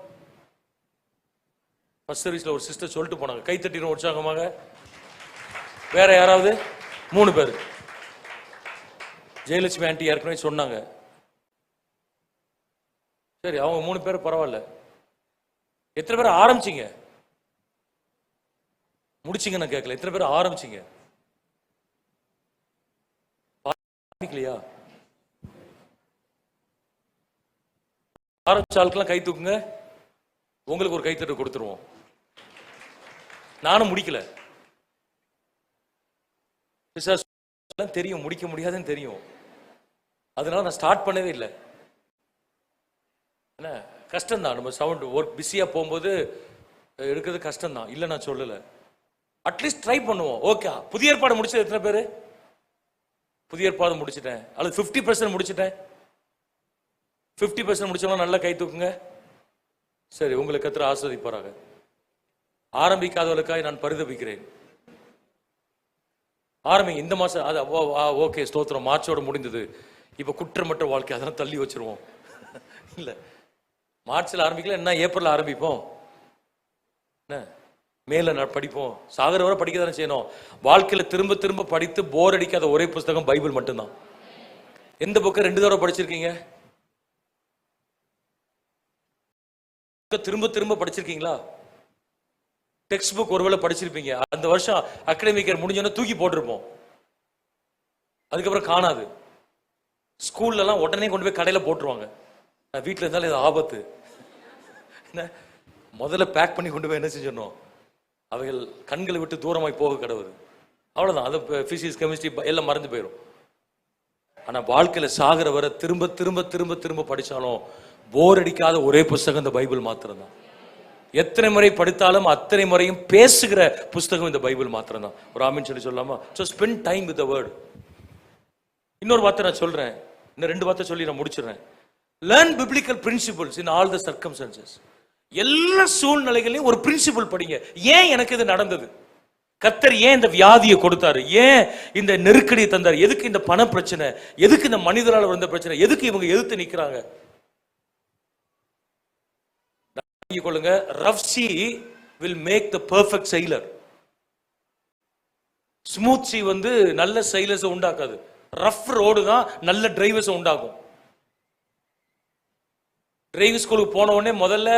ஃபர்ஸ்ட் சர்வீஸ்ல ஒரு சிஸ்டர் சொல்லிட்டு போனாங்க, கை தட்டிடும் உற்சாகமாக. வேற யாராவது? 3 பேர். ஜெயலட்சுமி ஆண்டி ஏற்கனவே சொன்னாங்க. சரி, அவங்க 3 பேர் பரவாயில்ல. எத்தனை பேர் ஆரம்பிச்சீங்க? முடிச்சிங்க நான் கேட்கல. எத்தனை பேர் ஆரம்பிச்சீங்க? ஆரம்பிக்கலையா? ஆரம்பிச்ச ஆளுக்கெல்லாம் கை தூக்குங்க. உங்களுக்கு ஒரு கைத்தட்டு கொடுத்துருவோம். நானும் முடிக்கல, தெரியும் முடிக்க முடியாதுன்னு தெரியும். அதனால நான் ஸ்டார்ட் பண்ணவே இல்லை. என்ன கஷ்டம்தான், நம்ம சவுண்ட் ஒர்க் பிஸியா போகும்போது எடுக்கிறது கஷ்டம்தான், இல்லை நான் சொல்லலை. அட்லீஸ்ட் ட்ரை பண்ணுவோம். ஓகே, புதிய ஏற்பாடு முடிச்சது எத்தனை பேர்? புதிய ஏற்பாடு முடிச்சிட்டேன் அல்லது 50% முடிச்சிட்டேன். 50% முடிச்சவங்க நல்லா கை தூக்குங்க. சரி, உங்களை கர்த்தர் ஆசீர்வதிப்பாராக. ஆரம்பிக்காதவர்களுக்காக நான் பரிதபிக்கிறேன். ஆரம்பிங்க இந்த மாசம். அது ஓகே, ஸ்தோத்திரம். மார்ச்சோட முடிந்தது. இப்ப குற்றமற்ற வாழ்க்கை அதெல்லாம் தள்ளி வச்சிருவோம். இல்ல, மார்ச்ல ஆரம்பிக்கல, என்ன ஏப்ரல் ஆரம்பிப்போம். என்ன மேல படிப்போம், சாகர வரை படிக்க தானே செய்யணும். வாழ்க்கையில திரும்ப திரும்ப படித்து போர் அடிக்காத ஒரே புஸ்தகம் பைபிள் மட்டும்தான். எந்த புக்கை 2 தடவை படிச்சிருக்கீங்க? திரும்ப திரும்ப படிச்சிருக்கீங்களா? டெக்ஸ்ட் புக் ஒருவேளை படிச்சிருப்பீங்க, அந்த வருஷம் அகாடமிக் இயர் முடிஞ்சோன்னா தூக்கி போட்டிருப்போம், அதுக்கப்புறம் காணாது. ஸ்கூல்ல எல்லாம் உடனே கொண்டு போய் கடையில போட்டுருவாங்க. வீட்டில் இருந்தாலும் இது ஆபத்து. என்ன முதல்ல பேக் பண்ணி கொண்டு போய் என்ன செஞ்சிடணும், அவைகள் கண்களை விட்டு தூரமாய் போக கடவுது. அவ்வளவுதான். அது பிசிக்ஸ் கெமிஸ்ட்ரி எல்லாம் மறந்து போயிடும். ஆனா வாழ்க்கையில சாகர வர திரும்ப திரும்ப திரும்ப திரும்ப படிச்சாலும் போர் அடிக்காத ஒரே புஸ்தகம் இந்த பைபிள் மாத்திரம்தான். எத்தனை முறை படித்தாலும் அத்தனை முறையும் பேசுகிற புஸ்தகம் இந்த பைபிள் மாத்திரம்தான். ஒரு ஆமீன் சொல்லி சொல்லாமா? So spend time with the word. இன்னொரு வார்த்தை நான் சொல்றேன், இன்னும் 2 வார்த்தை சொல்லி நான் முடிச்சிடுறேன். Learn biblical principles in all the circumstances. எல்லா சூழ்நிலைகளையும் ஒரு பிரின்சிபல் படிங்க. ஏன் எனக்கு இது நடந்தது? கர்த்தர் ஏன் இந்த வியாதியை கொடுத்தாரு? ஏன் இந்த நெருக்கடியை தந்தார்? எதுக்கு இந்த பண பிரச்சனை? எதுக்கு இந்த மனிதரால் வந்த பிரச்சனை? எதுக்கு இவங்க எதிர்த்து நிக்கிறாங்க? கொள்ளுங்க, rough sea will make the perfect sailor. Smooth sea வந்து நல்ல sailors உண்டாக்காது. ரஃப் ரோடு தான் நல்ல டிரைவர்ஸ் உண்டாக்கும். டிரைவிங் ஸ்கூலுக்கு போன உடனே முதல்ல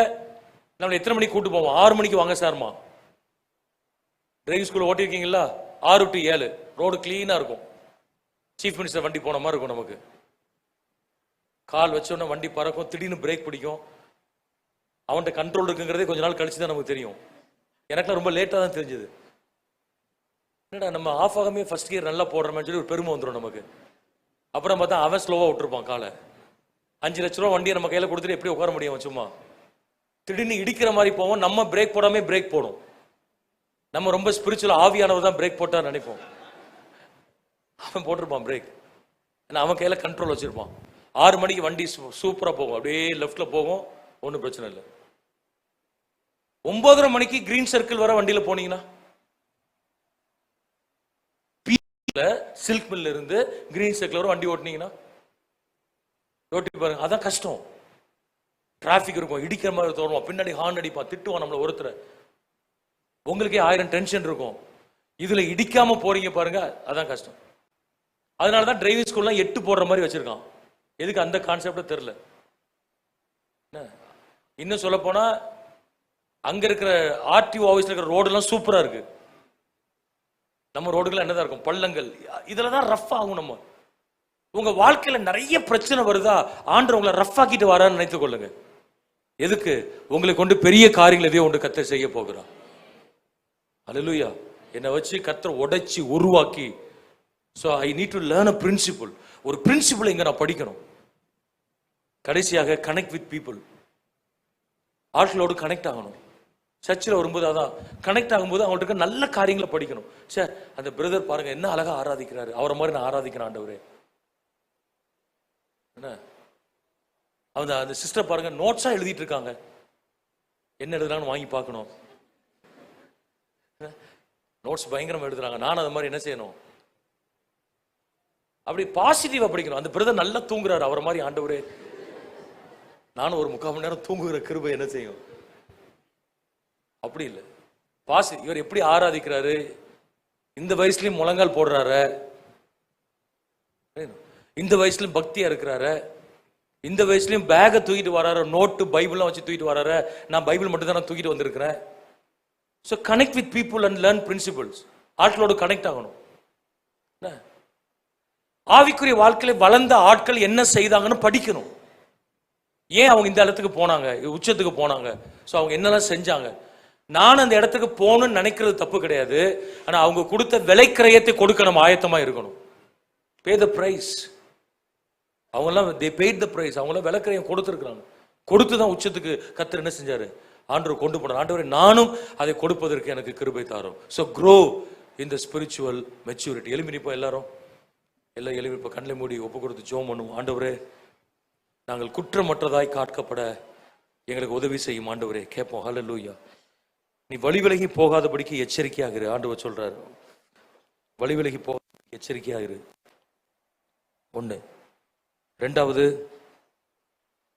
நம்ம எத்தனை மணிக்கு கூட்டு போவோம்? 6 மணிக்கு வாங்க சார்மா. டிரைவிங் ஸ்கூல் ஓட்டிருக்கீங்களா? 6 to 7 ரோடு கிளீனா இருக்கும். சீஃப் மினிஸ்டர் வண்டி போன மாதிரி இருக்கும். நமக்கு கால் வச்சோன்னா வண்டி பறக்கும், திடீர்னு பிரேக் பிடிக்கும். அவன்கிட்ட கண்ட்ரோல் இருக்குங்கிறதே கொஞ்ச நாள் கழிச்சு தான் நமக்கு தெரியும். எனக்குலாம் ரொம்ப லேட்டாக தான் தெரிஞ்சது. என்னடா நம்ம ஆஃப் ஆகாமே ஃபர்ஸ்ட் கியர் நல்லா போடுறோம்னு சொல்லி ஒரு பெருமை வந்துடும் நமக்கு. அப்புறம் பார்த்தா அவன் ஸ்லோவாக விட்டுருப்பான் காலை. 5 லட்ச ரூபா வண்டியை நம்ம கையில் கொடுத்துட்டு எப்படி உட்கார முடியும்? சும்மா திடீர்னு இடிக்கிற மாதிரி போவோம். நம்ம பிரேக் போடாமே பிரேக் போடும். நம்ம ரொம்ப ஸ்பிரிச்சுவல் ஆவியானவர் தான் பிரேக் போட்டா நினைப்போம். அவன் போட்டிருப்பான் பிரேக், ஏன்னா அவன் கையில் கண்ட்ரோல் வச்சிருப்பான். 6 மணிக்கு வண்டி சூப்பராக போகும், அப்படியே லெஃப்ட்ல போகும், ஒன்றும் பிரச்சனை இல்லை. 9:30 மணிக்கு கிரீன் சர்க்கிள் வர வண்டியில போனீங்கன்னா, சில்க் மில்ல இருந்து கிரீன் சர்க்கிள் வர வண்டி ஓட்டினீங்கன்னா ஓட்டி பாருங்க. அதான் கஷ்டம். டிராபிக் இருக்கும், இடிக்கிற மாதிரி தோணும், பின்னாடி ஹார்ன் அடிப்பான், திட்டுவான் நம்மள ஒருத்தர். உங்களுக்கே 1000 டென்ஷன் இருக்கும். இதுல இடிக்காம போறீங்க பாருங்க, அதான் கஷ்டம். அதனாலதான் டிரைவிங் ஸ்கூல்லாம் 8 போடுற மாதிரி வச்சிருக்கான். எதுக்கு அந்த கான்செப்ட் தெரியல. இன்னும் சொல்ல போனா அங்க இருக்கிற ஆர்டிஓ ஆபீஸ்ல இருக்கிற ரோடு எல்லாம் சூப்பரா இருக்கு. நம்ம ரோடுகள் என்னதான் இருக்கும், பள்ளங்கள். இதுலதான் ரஃப் ஆகும். நம்ம உங்க வாழ்க்கையில நிறைய பிரச்சனை வருதா, ஆண்டவர் உங்களை ரஃப் ஆக்கிட்டு வரான்னு நினைத்துக் கொள்ளுங்க. எதுக்கு? உங்களை கொண்டு பெரிய காரியங்கள் எதையோ ஒன்று கர்த்தர் செய்ய போகிறான். அல்லேலூயா. என்னை வச்சு கர்த்தர் உடைச்சி உருவாக்கி. So I need to learn a principle. ஒரு பிரின்சிபல் இங்க நான் படிக்கணும். கடைசியாக கனெக்ட் வித் பீப்புள். ஆட்களோடு கனெக்ட் ஆகணும். சர்ச்சில் வரும்போது அதான் கனெக்ட் ஆகும்போது அவங்கள்ட்ட நல்ல காரியங்களை படிக்கணும். சார் அந்த பிரதர் பாருங்க என்ன அழகா ஆராதிக்கிறாரு, அவரை மாதிரி நான் ஆராதிக்கிறேன் ஆண்டவரே. என்ன அந்த சிஸ்டர் பாருங்க நோட்ஸா எழுதிட்டு இருக்காங்க, என்ன எழுதுறாங்கன்னு வாங்கி பார்க்கணும். நோட்ஸ் பயங்கரமா எழுதுறாங்க, நானும் அது மாதிரி என்ன செய்யணும், அப்படி பாசிட்டிவா படிக்கணும். அந்த பிரதர் நல்லா தூங்குறாரு, அவரை மாதிரி ஆண்டவரே நானும் ஒரு 3/4 மணி நேரம் தூங்குகிற கிருபை என்ன செய்யும்? அப்படி இல்லை. இவர் எப்படி ஆராதிக்கிறாரு, இந்த வயசுலயும் முழங்கால் போடுறாரு, இந்த வயசுலயும் பக்தியா இருக்கிறாரு, இந்த வயசுலயும் பேகை தூக்கிட்டு வராரு, நோட்டு பைபிள்லாம் வச்சு தூக்கிட்டு வராரு. நான் பைபிள் மட்டும் தான் நான் தூக்கிட்டு வந்திருக்கிறேன். So connect with people and learn principles. ஆட்களோடு கனெக்ட் ஆகணும். ஆவிக்குரிய வாழ்க்கையில வளர்ந்த ஆட்கள் என்ன செய்தாங்கன்னு படிக்கணும். ஏன் அவங்க இந்த இடத்துக்கு போனாங்க, உச்சத்துக்கு போனாங்க, ஸோ அவங்க என்னெல்லாம் செஞ்சாங்க. நான் அந்த இடத்துக்கு போகணும்னு நினைக்கிறது தப்பு கிடையாது. ஆனா அவங்க கொடுத்த விலைக்கிரயத்தை கொடுக்க நம்ம ஆயத்தமா இருக்கணும். பே த பிரைஸ். அவங்கெல்லாம் they paid the price. அவங்களாம் விலைக்கிரயம் கொடுத்துருக்குறாங்க. கொடுத்துதான் உச்சத்துக்கு கர்த்தர் என்ன செஞ்சாரு, ஆண்டவர் கொண்டு போனார். ஆண்டவரே நானும் அதை கொடுப்பதற்கு எனக்கு கிருபை தாரும். So grow in the spiritual maturity. எலும்பி எல்லாரும் எல்லாம் எலும்பி கண்களை மூடி ஒப்பு கொடுத்து ஜெபம் பண்ணுவோம். ஆண்டவரே நாங்கள் குற்றமற்றதாய் காக்கப்பட எங்களுக்கு உதவி செய்யும் ஆண்டவரே. கேட்போம். ஹல்லேலூயா. நீ வழி விலகி போகாதபடிக்கு எச்சரிக்கையாகிரு. ஆண்டவர் சொல்றாரு, வழி விலகி போக எச்சரிக்கையாகிரு. 1. 2வது